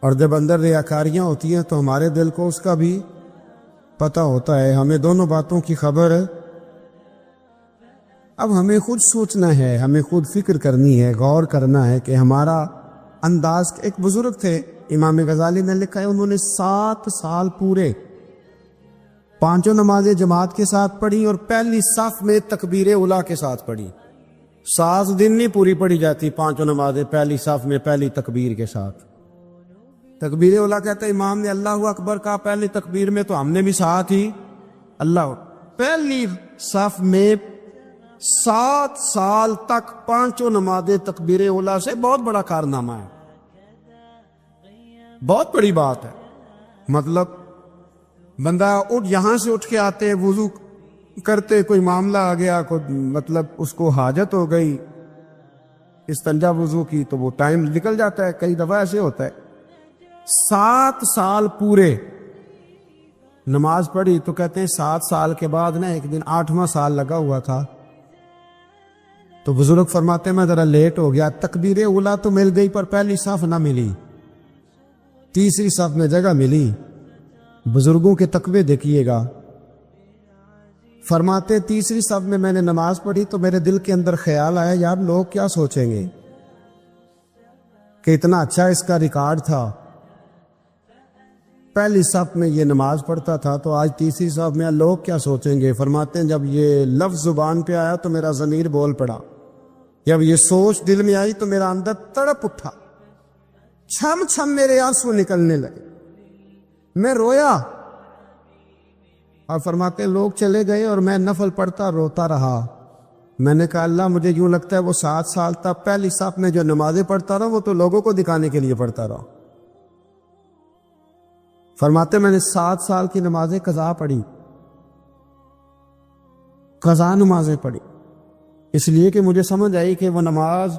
اور جب اندر ریاکاریاں ہوتی ہیں تو ہمارے دل کو اس کا بھی پتہ ہوتا ہے۔ ہمیں دونوں باتوں کی خبر ہے۔ اب ہمیں خود سوچنا ہے، ہمیں خود فکر کرنی ہے، غور کرنا ہے کہ ہمارا انداز۔ ایک بزرگ تھے امام غزالی نے لکھا ہے، انہوں نے 7 سال پورے 5 نمازیں جماعت کے ساتھ پڑھی اور پہلی صف میں تکبیر اولیٰ کے ساتھ پڑھی۔ 7 دن نہیں پوری پڑھی جاتی 5 نمازیں پہلی صف میں پہلی تکبیر کے ساتھ۔ تکبیر اولیٰ کہتا ہے امام نے اللہ اکبر کہا پہلی تکبیر میں تو ہم نے بھی ساتھ ہی اللہ، پہلی صف میں 7 سال تک 5 نمازیں تکبیر اولیٰ سے، بہت بڑا کارنامہ ہے، بہت بڑی بات ہے۔ مطلب بندہ یہاں سے اٹھ کے آتے، وضو کرتے، کوئی معاملہ آ گیا، کوئی مطلب اس کو حاجت ہو گئی استنجا وضو کی، تو وہ ٹائم نکل جاتا ہے، کئی دفعہ ایسے ہوتا ہے۔ 7 سال پورے نماز پڑھی، تو کہتے ہیں 7 سال کے بعد نا ایک دن 8واں سال لگا ہوا تھا، تو بزرگ فرماتے میں ذرا لیٹ ہو گیا، تکبیر اولیٰ تو مل گئی پر پہلی صف نہ ملی، تیسری صف میں جگہ ملی۔ بزرگوں کے تقوی دیکھیے گا، فرماتے تیسری صف میں میں نے نماز پڑھی تو میرے دل کے اندر خیال آیا یار لوگ کیا سوچیں گے کہ اتنا اچھا اس کا ریکارڈ تھا، پہلی صف میں یہ نماز پڑھتا تھا تو آج تیسری صف میں، لوگ کیا سوچیں گے؟ فرماتے ہیں جب یہ لفظ زبان پہ آیا تو میرا ضمیر بول پڑا، جب یہ سوچ دل میں آئی تو میرا اندر تڑپ اٹھا، چھم چھم میرے آنسو نکلنے لگے، میں رویا۔ اور فرماتے ہیں لوگ چلے گئے اور میں نفل پڑھتا روتا رہا۔ میں نے کہا اللہ مجھے یوں لگتا ہے وہ 7 سال تک پہلی صف میں جو نمازیں پڑھتا رہا وہ تو لوگوں کو دکھانے کے لیے پڑھتا رہا۔ فرماتے میں نے 7 سال کی نمازیں قضا پڑھی، قضا نمازیں پڑھی، اس لیے کہ مجھے سمجھ آئی کہ وہ نماز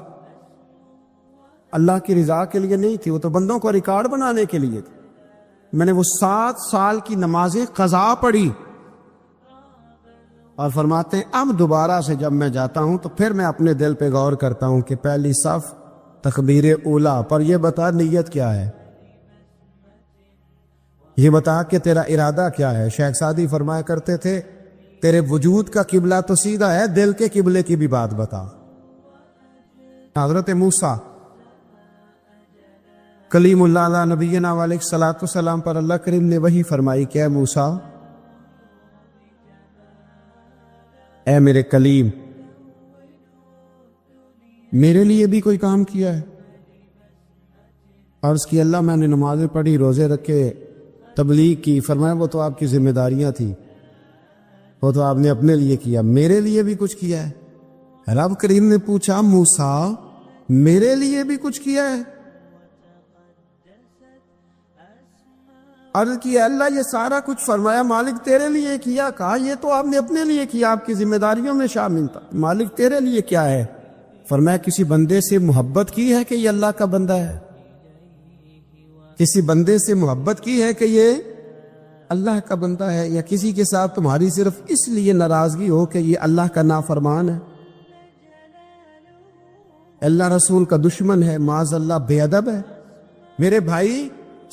اللہ کی رضا کے لیے نہیں تھی، وہ تو بندوں کو ریکارڈ بنانے کے لیے تھی۔ میں نے وہ 7 سال کی نمازیں قضا پڑھی، اور فرماتے ہیں اب دوبارہ سے جب میں جاتا ہوں تو پھر میں اپنے دل پہ غور کرتا ہوں کہ پہلی صف تکبیر اولیٰ پر، یہ بتا نیت کیا ہے، یہ بتا کہ تیرا ارادہ کیا ہے۔ شیخ سعدی فرمایا کرتے تھے تیرے وجود کا قبلہ تو سیدھا ہے، دل کے قبلے کی بھی بات بتا۔ حضرت موسیٰ کلیم اللہ علیہ نبینا علیہ الصلوۃ والسلام پر اللہ کریم نے وحی فرمائی کہ اے موسیٰ، اے میرے کلیم، میرے لیے بھی کوئی کام کیا ہے؟ عرض کی اللہ میں نے نمازیں پڑھی، روزے رکھے، تبلیغ کی۔ فرمایا وہ تو آپ کی ذمہ داریاں تھیں، وہ تو آپ نے اپنے لیے کیا، میرے لیے بھی کچھ کیا ہے؟ رب کریم نے پوچھا موسیٰ میرے لیے بھی کچھ کیا ہے؟ عرض کیا اللہ یہ سارا کچھ، فرمایا مالک تیرے لیے کیا. کہا یہ تو آپ نے اپنے لیے کیا، آپ کی ذمہ داریوں میں شامل تھا. مالک تیرے لیے کیا ہے؟ فرمایا کسی بندے سے محبت کی ہے کہ یہ اللہ کا بندہ ہے، کسی بندے سے محبت کی ہے کہ یہ اللہ کا بندہ ہے، یا کسی کے ساتھ تمہاری صرف اس لیے ناراضگی ہو کہ یہ اللہ کا نافرمان ہے، اللہ رسول کا دشمن ہے، معاذ اللہ بے ادب ہے. میرے بھائی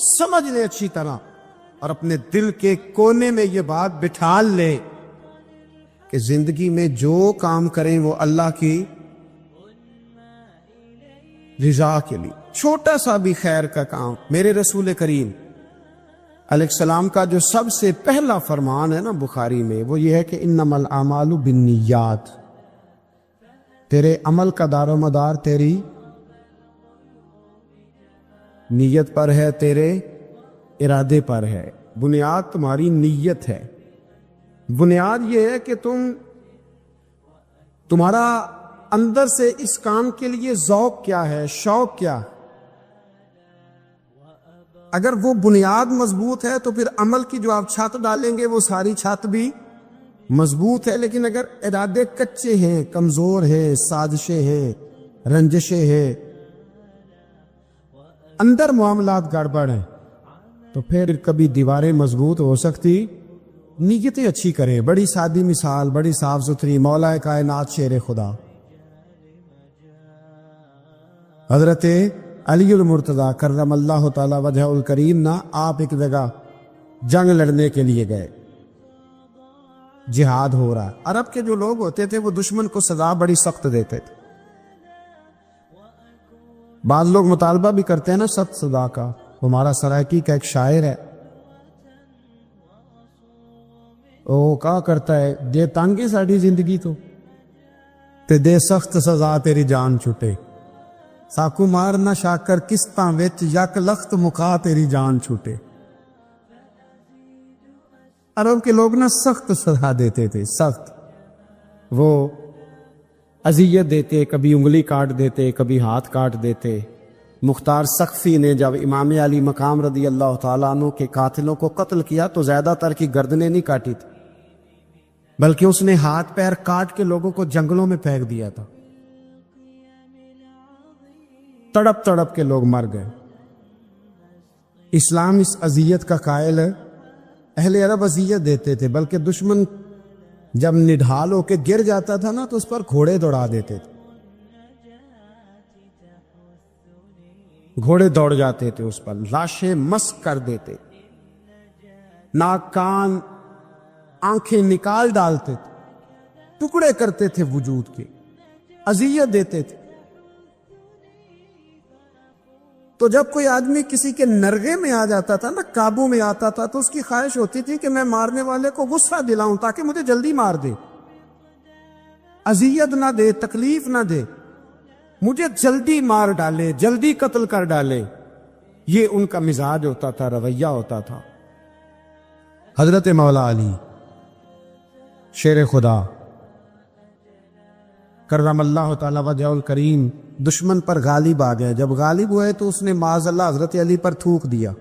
سمجھ لے اچھی طرح اور اپنے دل کے کونے میں یہ بات بٹھا لے کہ زندگی میں جو کام کریں وہ اللہ کی رضا کے لیے، چھوٹا سا بھی خیر کا کام. میرے رسول کریم علیہ السلام کا جو سب سے پہلا فرمان ہے نا بخاری میں، وہ یہ ہے کہ انما الاعمال بالنیات. تیرے عمل کا دار و مدار تیری نیت پر ہے، تیرے ارادے پر ہے. بنیاد تمہاری نیت ہے. بنیاد یہ ہے کہ تمہارا اندر سے اس کام کے لیے ذوق کیا ہے، شوق کیا. اگر وہ بنیاد مضبوط ہے تو پھر عمل کی جو آپ چھت ڈالیں گے وہ ساری چھت بھی مضبوط ہے. لیکن اگر ارادے کچے ہیں، کمزور ہیں، سازشیں ہیں، رنجشیں ہیں، اندر معاملات گڑبڑ ہیں، تو پھر کبھی دیواریں مضبوط ہو سکتی. نیتیں اچھی کریں. بڑی سادی مثال، بڑی صاف ستھری، مولا کائنات شیر خدا حضرت علی المرتضیٰ کرم اللہ تعالی وجہ الکریم نا، آپ ایک جگہ جنگ لڑنے کے لیے گئے، جہاد ہو رہا. عرب کے جو لوگ ہوتے تھے وہ دشمن کو سزا بڑی سخت دیتے تھے. بعض لوگ مطالبہ بھی کرتے ہیں نا سخت سزا کا. ہمارا سرائکی کا ایک شاعر ہے، وہ کہا کرتا ہے دے تانگے ساڑی زندگی تو تے دے سخت سزا تیری جان چھٹے. ساکو مارنا شاکر کستاں وچ یک لخت مکا تیری جان چھوٹے. عرب کے لوگ نا سخت سزا دیتے تھے، سخت. وہ اذیت دیتے، کبھی انگلی کاٹ دیتے، کبھی ہاتھ کاٹ دیتے. مختار سقفی نے جب امام علی مقام رضی اللہ تعالیٰ عنہ کے قاتلوں کو قتل کیا تو زیادہ تر کی گردنیں نہیں کاٹی تھی، بلکہ اس نے ہاتھ پیر کاٹ کے لوگوں کو جنگلوں میں پھینک دیا تھا. تڑپ تڑپ کے لوگ مر گئے. اسلام اس اذیت کا قائل ہے. اہل عرب اذیت دیتے تھے، بلکہ دشمن جب نڈھال ہو کے گر جاتا تھا نا تو اس پر گھوڑے دوڑا دیتے تھے. گھوڑے دوڑ جاتے تھے اس پر، لاشیں مسک کر دیتے، ناک کان آنکھیں نکال ڈالتے تھے، ٹکڑے کرتے تھے وجود کے، اذیت دیتے تھے. تو جب کوئی آدمی کسی کے نرغے میں آ جاتا تھا نا، قابو میں آتا تھا، تو اس کی خواہش ہوتی تھی کہ میں مارنے والے کو غصہ دلاؤں تاکہ مجھے جلدی مار دے، اذیت نہ دے، تکلیف نہ دے، مجھے جلدی مار ڈالے، جلدی قتل کر ڈالے. یہ ان کا مزاج ہوتا تھا، رویہ ہوتا تھا. حضرت مولا علی شیر خدا کرم اللہ تعالی وجہ الکریم دشمن پر غالب آ گئے. جب غالب ہوئے تو اس نے معاذ اللہ حضرت علی پر تھوک دیا.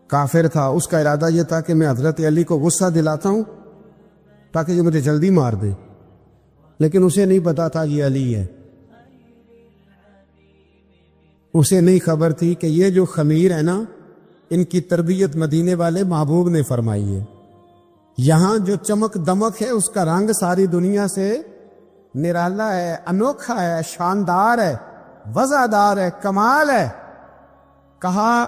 کافر تھا، اس کا ارادہ یہ تھا کہ میں حضرت علی کو غصہ دلاتا ہوں تاکہ یہ مجھے جلدی مار دے، لیکن اسے نہیں پتا تھا یہ علی ہے. اسے نہیں خبر تھی کہ یہ جو خمیر ہے نا، ان کی تربیت مدینے والے محبوب نے فرمائی ہے. یہاں جو چمک دمک ہے اس کا رنگ ساری دنیا سے نرالا ہے، انوکھا ہے، شاندار ہے، وزادار ہے، کمال ہے. کہا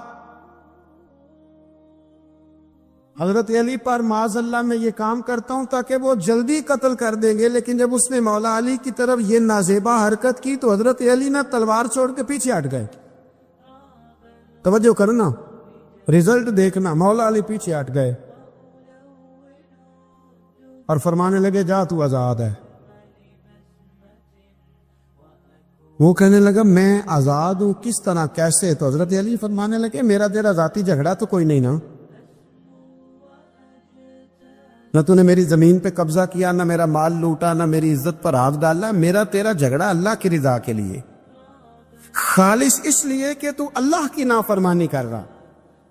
حضرت علی پر معاذ اللہ میں یہ کام کرتا ہوں تاکہ وہ جلدی قتل کر دیں گے. لیکن جب اس نے مولا علی کی طرف یہ نازیبا حرکت کی تو حضرت علی نے تلوار چھوڑ کے پیچھے ہٹ گئے. توجہ کرنا، رزلٹ دیکھنا. مولا علی پیچھے ہٹ گئے اور فرمانے لگے جا تو آزاد ہے. وہ کہنے لگا میں آزاد ہوں، کس طرح، کیسے؟ تو حضرت علی فرمانے لگے میرا تیرا ذاتی جھگڑا تو کوئی نہیں نا، نہ تو نے میری زمین پہ قبضہ کیا، نہ میرا مال لوٹا، نہ میری عزت پر ہاتھ ڈالا. میرا تیرا جھگڑا اللہ کی رضا کے لیے، خالص اس لیے کہ تو اللہ کی نافرمانی کر رہا،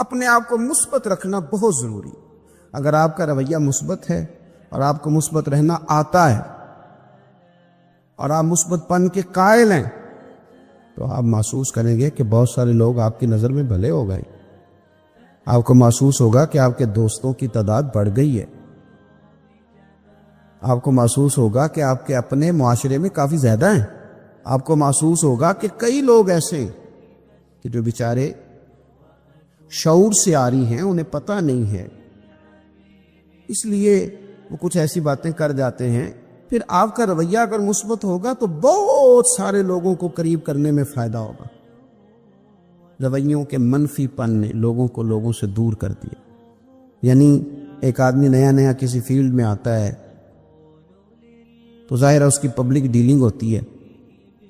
اپنے آپ کو مثبت رکھنا بہت ضروری. اگر آپ کا رویہ مثبت ہے اور آپ کو مثبت رہنا آتا ہے اور آپ مثبت پن کے قائل ہیں تو آپ محسوس کریں گے کہ بہت سارے لوگ آپ کی نظر میں بھلے ہو گئے. آپ کو محسوس ہوگا کہ آپ کے دوستوں کی تعداد بڑھ گئی ہے. آپ کو محسوس ہوگا کہ آپ کے اپنے معاشرے میں کافی زیادہ ہیں. آپ کو محسوس ہوگا کہ کئی لوگ ایسے ہیں کہ جو بیچارے شعور سے عاری ہیں، انہیں پتہ نہیں ہے، اس لیے وہ کچھ ایسی باتیں کر جاتے ہیں. پھر آپ کا رویہ اگر مثبت ہوگا تو بہت سارے لوگوں کو قریب کرنے میں فائدہ ہوگا. رویوں کے منفی پن نے لوگوں کو لوگوں سے دور کر دیا. یعنی ایک آدمی نیا نیا کسی فیلڈ میں آتا ہے تو ظاہر ہے اس کی پبلک ڈیلنگ ہوتی ہے.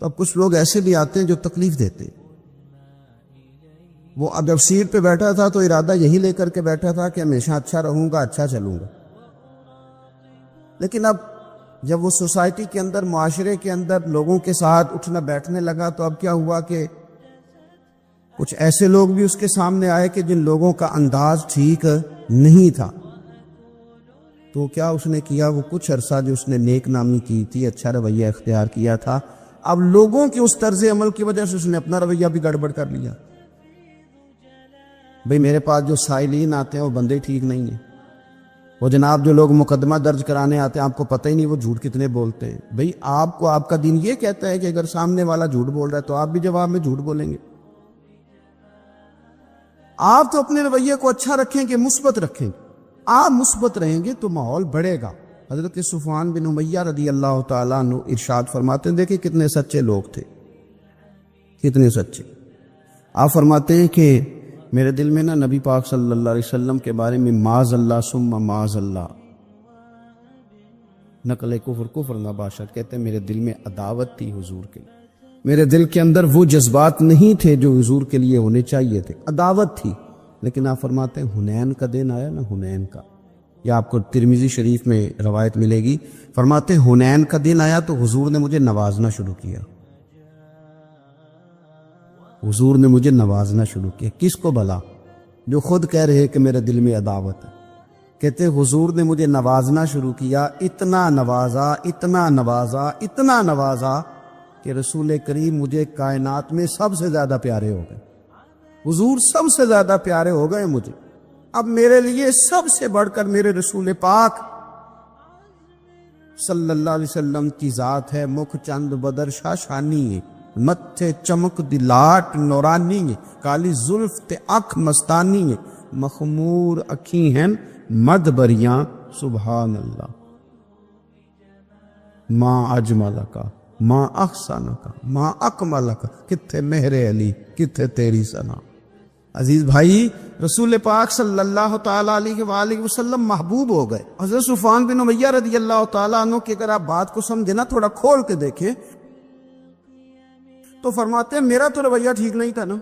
تو اب کچھ لوگ ایسے بھی آتے ہیں جو تکلیف دیتے ہیں. وہ اب جب سیٹ پہ بیٹھا تھا تو ارادہ یہی لے کر کے بیٹھا تھا کہ ہمیشہ اچھا رہوں گا، اچھا چلوں گا. لیکن اب جب وہ سوسائٹی کے اندر، معاشرے کے اندر لوگوں کے ساتھ اٹھنا بیٹھنے لگا تو اب کیا ہوا کہ کچھ ایسے لوگ بھی اس کے سامنے آئے کہ جن لوگوں کا انداز ٹھیک نہیں تھا. تو کیا اس نے کیا؟ وہ کچھ عرصہ جو اس نے نیک نامی کی تھی، اچھا رویہ اختیار کیا تھا، اب لوگوں کی اس طرز عمل کی وجہ سے اس نے اپنا رویہ بھی گڑبڑ کر لیا. بھئی میرے پاس جو سائلین آتے ہیں وہ بندے ٹھیک نہیں ہیں. وہ جناب جو لوگ مقدمہ درج کرانے آتے ہیں، آپ کو پتہ ہی نہیں وہ جھوٹ کتنے بولتے ہیں. بھئی آپ کو آپ کا دین یہ کہتا ہے کہ اگر سامنے والا جھوٹ بول رہا ہے تو آپ بھی جواب میں جھوٹ بولیں گے. آپ تو اپنے رویے کو اچھا رکھیں گے، مثبت رکھیں گے. آپ مثبت رہیں گے تو ماحول بڑھے گا. حضرت صفوان بن امیہ رضی اللہ تعالیٰ عنہ ارشاد فرماتے ہیں، دیکھیں کتنے سچے لوگ تھے، کتنے سچے. آپ فرماتے ہیں کہ میرے دل میں نا نبی پاک صلی اللہ علیہ وسلم کے بارے میں معاذ اللہ ثم معاذ اللہ، نقل کفر نباشت، کہتے ہیں میرے دل میں عداوت تھی حضور کے لیے. میرے دل کے اندر وہ جذبات نہیں تھے جو حضور کے لیے ہونے چاہیے تھے، عداوت تھی. لیکن آپ فرماتے ہیں حنین کا دن آیا نا، حنین کا، یا آپ کو ترمذی شریف میں روایت ملے گی، فرماتے ہیں حنین کا دن آیا تو حضور نے مجھے نوازنا شروع کیا. حضور نے مجھے نوازنا شروع کیا. کس کو بھلا؟ جو خود کہہ رہے کہ میرے دل میں عداوت ہے. کہتے حضور نے مجھے نوازنا شروع کیا، اتنا نوازا، اتنا نوازا، اتنا نوازا کہ رسول کریم مجھے کائنات میں سب سے زیادہ پیارے ہو گئے. حضور سب سے زیادہ پیارے ہو گئے مجھے. اب میرے لیے سب سے بڑھ کر میرے رسول پاک صلی اللہ علیہ وسلم کی ذات ہے. مکھ چند بدر شاشانی ہے، متھے چمک دی لاٹ نورانی ہے، کالی زلف تے اکھ مستانی ہے، مخمور اکھی ہیں مد بریاں سبحان اللہ. ما اجملکا ما احسنکا ما اکملکا، کتھے مہر علی، کتھے تیری ثنا. عزیز بھائی، رسول پاک صلی اللہ تعالیٰ علیہ وآلہ وسلم محبوب ہو گئے. حضرت صفوان بن امیہ رضی اللہ تعالیٰ عنہ کی اگر آپ بات کو سمجھیں نا، تھوڑا کھول کے دیکھیں تو فرماتے ہیں میرا تو رویہ ٹھیک نہیں تھا نا،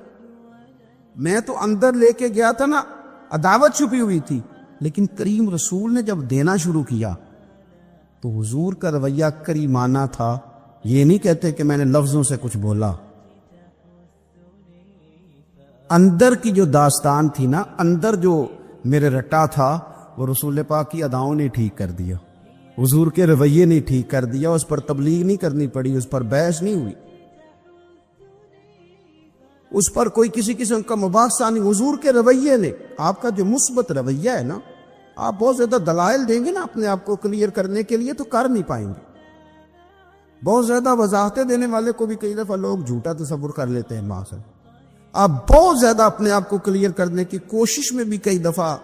میں تو اندر لے کے گیا تھا نا، عداوت چھپی ہوئی تھی. لیکن کریم رسول نے جب دینا شروع کیا تو حضور کا رویہ کریمانہ تھا. یہ نہیں کہتے کہ میں نے لفظوں سے کچھ بولا، اندر کی جو داستان تھی نا، اندر جو میرے رٹا تھا، وہ رسول پاک کی اداؤں نے ٹھیک کر دیا، حضور کے رویے نے ٹھیک کر دیا. اس پر تبلیغ نہیں کرنی پڑی، اس پر بحث نہیں ہوئی، اس پر کوئی کسی قسم کا مباحثہ نہیں. حضور کے رویے نے، آپ کا جو مثبت رویہ ہے نا، آپ بہت زیادہ دلائل دیں گے نا اپنے آپ کو کلیئر کرنے کے لیے تو کر نہیں پائیں گے. بہت زیادہ وضاحتیں دینے والے کو بھی کئی دفعہ لوگ جھوٹا تصور کر لیتے ہیں ماں سے. آپ بہت زیادہ اپنے آپ کو کلیئر کرنے کی کوشش میں بھی کئی دفعہ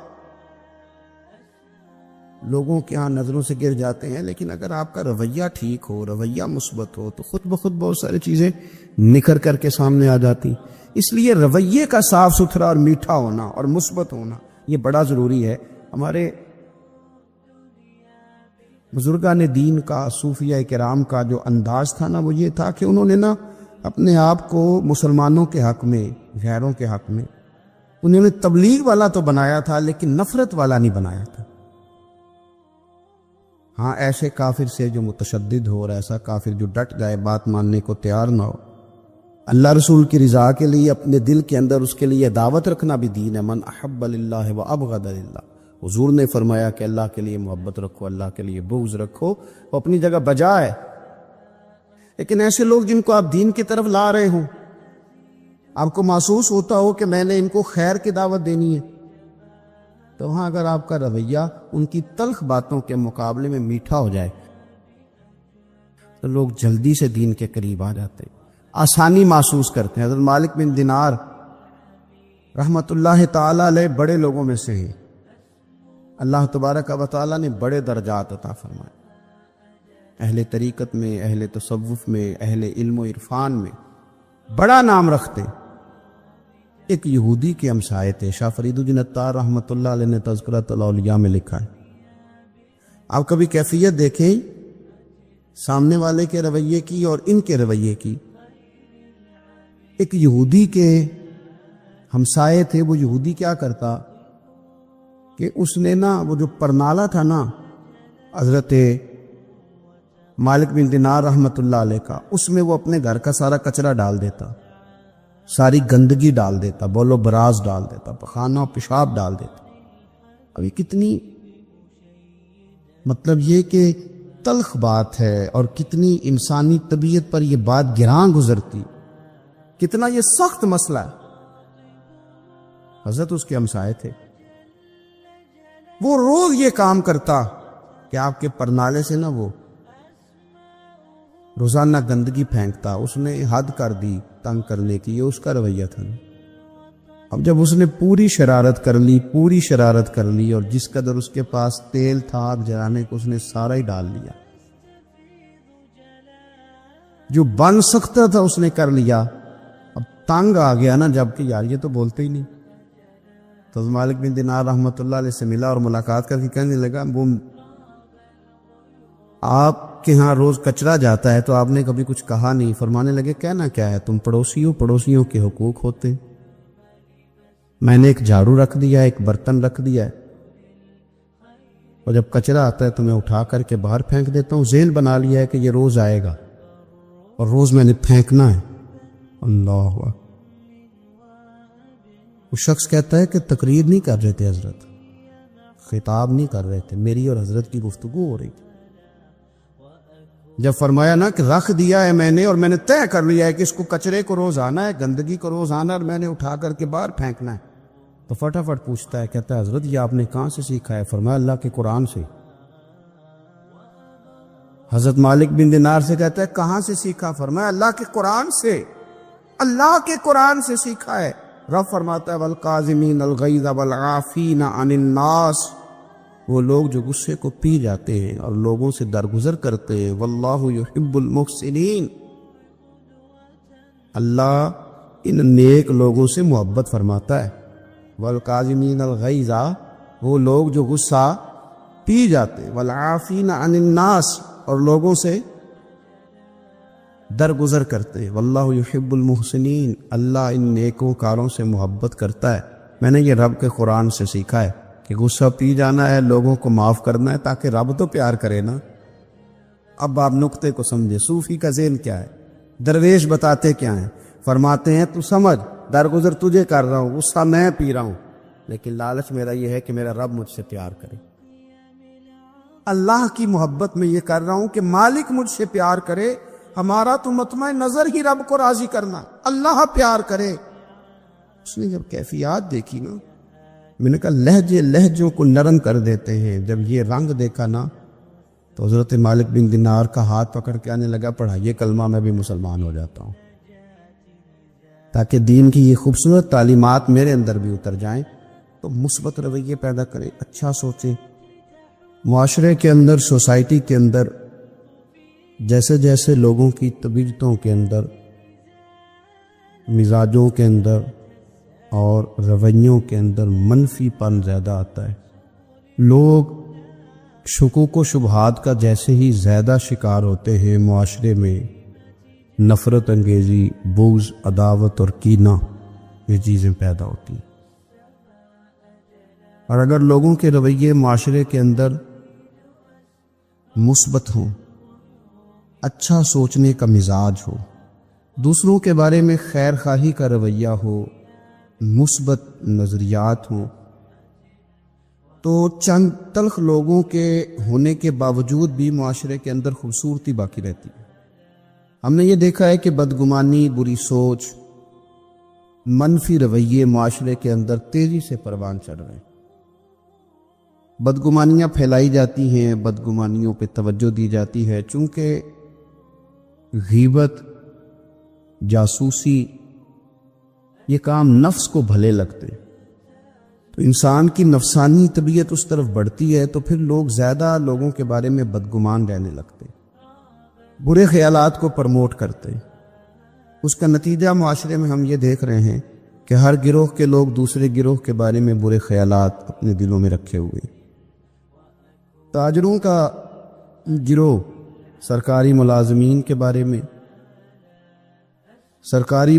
لوگوں کے ہاں نظروں سے گر جاتے ہیں. لیکن اگر آپ کا رویہ ٹھیک ہو، رویہ مثبت ہو، تو خود بخود بہت ساری چیزیں نکھر کر کے سامنے آ جاتی. اس لیے رویے کا صاف ستھرا اور میٹھا ہونا اور مثبت ہونا یہ بڑا ضروری ہے. ہمارے بزرگان دین کا، صوفیہ کرام کا جو انداز تھا نا، وہ یہ تھا کہ انہوں نے نا اپنے آپ کو مسلمانوں کے حق میں، غیروں کے حق میں، انہوں نے تبلیغ والا تو بنایا تھا لیکن نفرت والا نہیں بنایا تھا. ہاں ایسے کافر سے جو متشدد ہو، اور ایسا کافر جو ڈٹ جائے، بات ماننے کو تیار نہ ہو، اللہ رسول کی رضا کے لیے اپنے دل کے اندر اس کے لیے دعوت رکھنا بھی دین ہے۔ من احب للہ و ابغض للہ، حضور نے فرمایا کہ اللہ کے لیے محبت رکھو، اللہ کے لیے بغض رکھو، وہ اپنی جگہ بجا ہے۔ لیکن ایسے لوگ جن کو آپ دین کی طرف لا رہے ہوں، آپ کو محسوس ہوتا ہو کہ میں نے ان کو خیر کی دعوت دینی ہے، تو وہاں اگر آپ کا رویہ ان کی تلخ باتوں کے مقابلے میں میٹھا ہو جائے تو لوگ جلدی سے دین کے قریب آ جاتے ہیں، آسانی محسوس کرتے ہیں۔ حضرت مالک بن دینار رحمت اللہ تعالی علیہ بڑے لوگوں میں سے ہیں، اللہ تبارک و تعالی نے بڑے درجات عطا فرمائے، اہل طریقت میں، اہل تصوف میں، اہل علم و عرفان میں بڑا نام رکھتے۔ ایک یہودی کے ہمسائے تھے، شاہ فرید الدین عطار رحمۃ اللہ علیہ نے تذکرۃ الاولیاء میں لکھا ہے۔ آپ کبھی کیفیت دیکھیں سامنے والے کے رویے کی اور ان کے رویے کی۔ ایک یہودی کے ہمسائے تھے، وہ یہودی کیا کرتا کہ اس نے وہ جو پرنالہ تھا حضرت مالک بن دینار رحمت اللہ علیہ کا، اس میں وہ اپنے گھر کا سارا کچرا ڈال دیتا، ساری گندگی ڈال دیتا، بول و براز ڈال دیتا، پخانہ و پیشاب ڈال دیتا۔ ابھی کتنی مطلب یہ کہ تلخ بات ہے، اور کتنی انسانی طبیعت پر یہ بات گراں گزرتی، کتنا یہ سخت مسئلہ ہے۔ حضرت اس کے ہمسائے تھے، وہ روز یہ کام کرتا کہ آپ کے پرنالے سے وہ روزانہ گندگی پھینکتا۔ اس نے حد کر دی تنگ کرنے کی، یہ اس کا رویہ تھا۔ اب جب اس نے پوری شرارت کر لی اور جس قدر اس کے پاس تیل تھا آگ جلانے کو، اس نے سارا ہی ڈال لیا، جو بن سکتا تھا اس نے کر لیا۔ اب تنگ آ گیا جبکہ یار یہ تو بولتے ہی نہیں۔ تو مالک بن دینار رحمت اللہ علیہ سے ملا اور ملاقات کر کے کہنے لگا، وہ آپ کے ہاں روز کچرا جاتا ہے تو آپ نے کبھی کچھ کہا نہیں۔ فرمانے لگے کہنا کیا ہے، تم پڑوسیوں کے حقوق ہوتے ہیں۔ میں نے ایک جھاڑو رکھ دیا، ایک برتن رکھ دیا ہے، اور جب کچرا آتا ہے تو میں اٹھا کر کے باہر پھینک دیتا ہوں۔ ذیل بنا لیا ہے کہ یہ روز آئے گا اور روز میں نے پھینکنا ہے۔ اللہ اکبر۔ وہ شخص کہتا ہے کہ تقریر نہیں کر رہے تھے حضرت، خطاب نہیں کر رہے تھے، میری اور حضرت کی گفتگو ہو رہی تھی۔ جب فرمایا کہ رکھ دیا ہے میں نے، اور میں نے طے کر لیا ہے کہ اس کو کچرے کو روز آنا ہے، گندگی کو روز آنا ہے، اور میں نے اٹھا کر کے باہر پھینکنا ہے، تو فٹافٹ پوچھتا ہے، کہتا ہے حضرت یہ آپ نے کہاں سے سیکھا ہے؟ فرمایا اللہ کے قرآن سے۔ حضرت مالک بن دینار سے کہتا ہے کہاں سے سیکھا؟ فرمایا اللہ کے قرآن سے، اللہ کے قرآن سے سیکھا ہے۔ رب فرماتا ہے والقاظمین الغیظ والعافین عن الناس، وہ لوگ جو غصے کو پی جاتے ہیں اور لوگوں سے درگزر کرتے ہیں۔ واللہ یحب المحسنین، اللہ ان نیک لوگوں سے محبت فرماتا ہے۔ والقاظمین الغیظ، وہ لوگ جو غصہ پی جاتے ہیں، والعافین عن الناس، اور لوگوں سے درگزر کرتے ہیں۔ واللہ یحب المحسنین، اللہ ان نیکو کاروں سے محبت کرتا ہے۔ میں نے یہ رب کے قرآن سے سیکھا ہے کہ غصہ پی جانا ہے، لوگوں کو معاف کرنا ہے، تاکہ رب تو پیار کرے نا۔ اب آپ نقطے کو سمجھے، صوفی کا ذہن کیا ہے، درویش بتاتے کیا ہیں، فرماتے ہیں تو سمجھ، درگزر تجھے کر رہا ہوں، غصہ میں پی رہا ہوں، لیکن لالچ میرا یہ ہے کہ میرا رب مجھ سے پیار کرے۔ اللہ کی محبت میں یہ کر رہا ہوں کہ مالک مجھ سے پیار کرے، ہمارا تو مطمع نظر ہی رب کو راضی کرنا، اللہ پیار کرے۔ اس نے جب کیفیات دیکھی میں نے کہا لہجوں کو نرم کر دیتے ہیں۔ جب یہ رنگ دیکھا تو حضرت مالک بن دینار کا ہاتھ پکڑ کے آنے لگا، پڑھائیے کلمہ، میں بھی مسلمان ہو جاتا ہوں، تاکہ دین کی یہ خوبصورت تعلیمات میرے اندر بھی اتر جائیں، تو مثبت رویے پیدا کریں، اچھا سوچیں۔ معاشرے کے اندر، سوسائٹی کے اندر جیسے جیسے لوگوں کی طبیعتوں کے اندر، مزاجوں کے اندر اور رویوں کے اندر منفی پن زیادہ آتا ہے، لوگ شکوک و شبہات کا جیسے ہی زیادہ شکار ہوتے ہیں، معاشرے میں نفرت انگیزی، بغض، عداوت اور کینہ، یہ چیزیں پیدا ہوتی ہیں۔ اور اگر لوگوں کے رویے معاشرے کے اندر مثبت ہوں، اچھا سوچنے کا مزاج ہو، دوسروں کے بارے میں خیر خواہی کا رویہ ہو، مثبت نظریات ہوں، تو چند تلخ لوگوں کے ہونے کے باوجود بھی معاشرے کے اندر خوبصورتی باقی رہتی ہے۔ ہم نے یہ دیکھا ہے کہ بدگمانی، بری سوچ، منفی رویے معاشرے کے اندر تیزی سے پروان چڑھ رہے ہیں۔ بدگمانیاں پھیلائی جاتی ہیں، بدگمانیوں پہ توجہ دی جاتی ہے، چونکہ غیبت، جاسوسی، یہ کام نفس کو بھلے لگتے، تو انسان کی نفسانی طبیعت اس طرف بڑھتی ہے، تو پھر لوگ زیادہ لوگوں کے بارے میں بدگمان رہنے لگتے، برے خیالات کو پرموٹ کرتے۔ اس کا نتیجہ معاشرے میں ہم یہ دیکھ رہے ہیں کہ ہر گروہ کے لوگ دوسرے گروہ کے بارے میں برے خیالات اپنے دلوں میں رکھے ہوئے۔ تاجروں کا گروہ سرکاری ملازمین کے بارے میں، سرکاری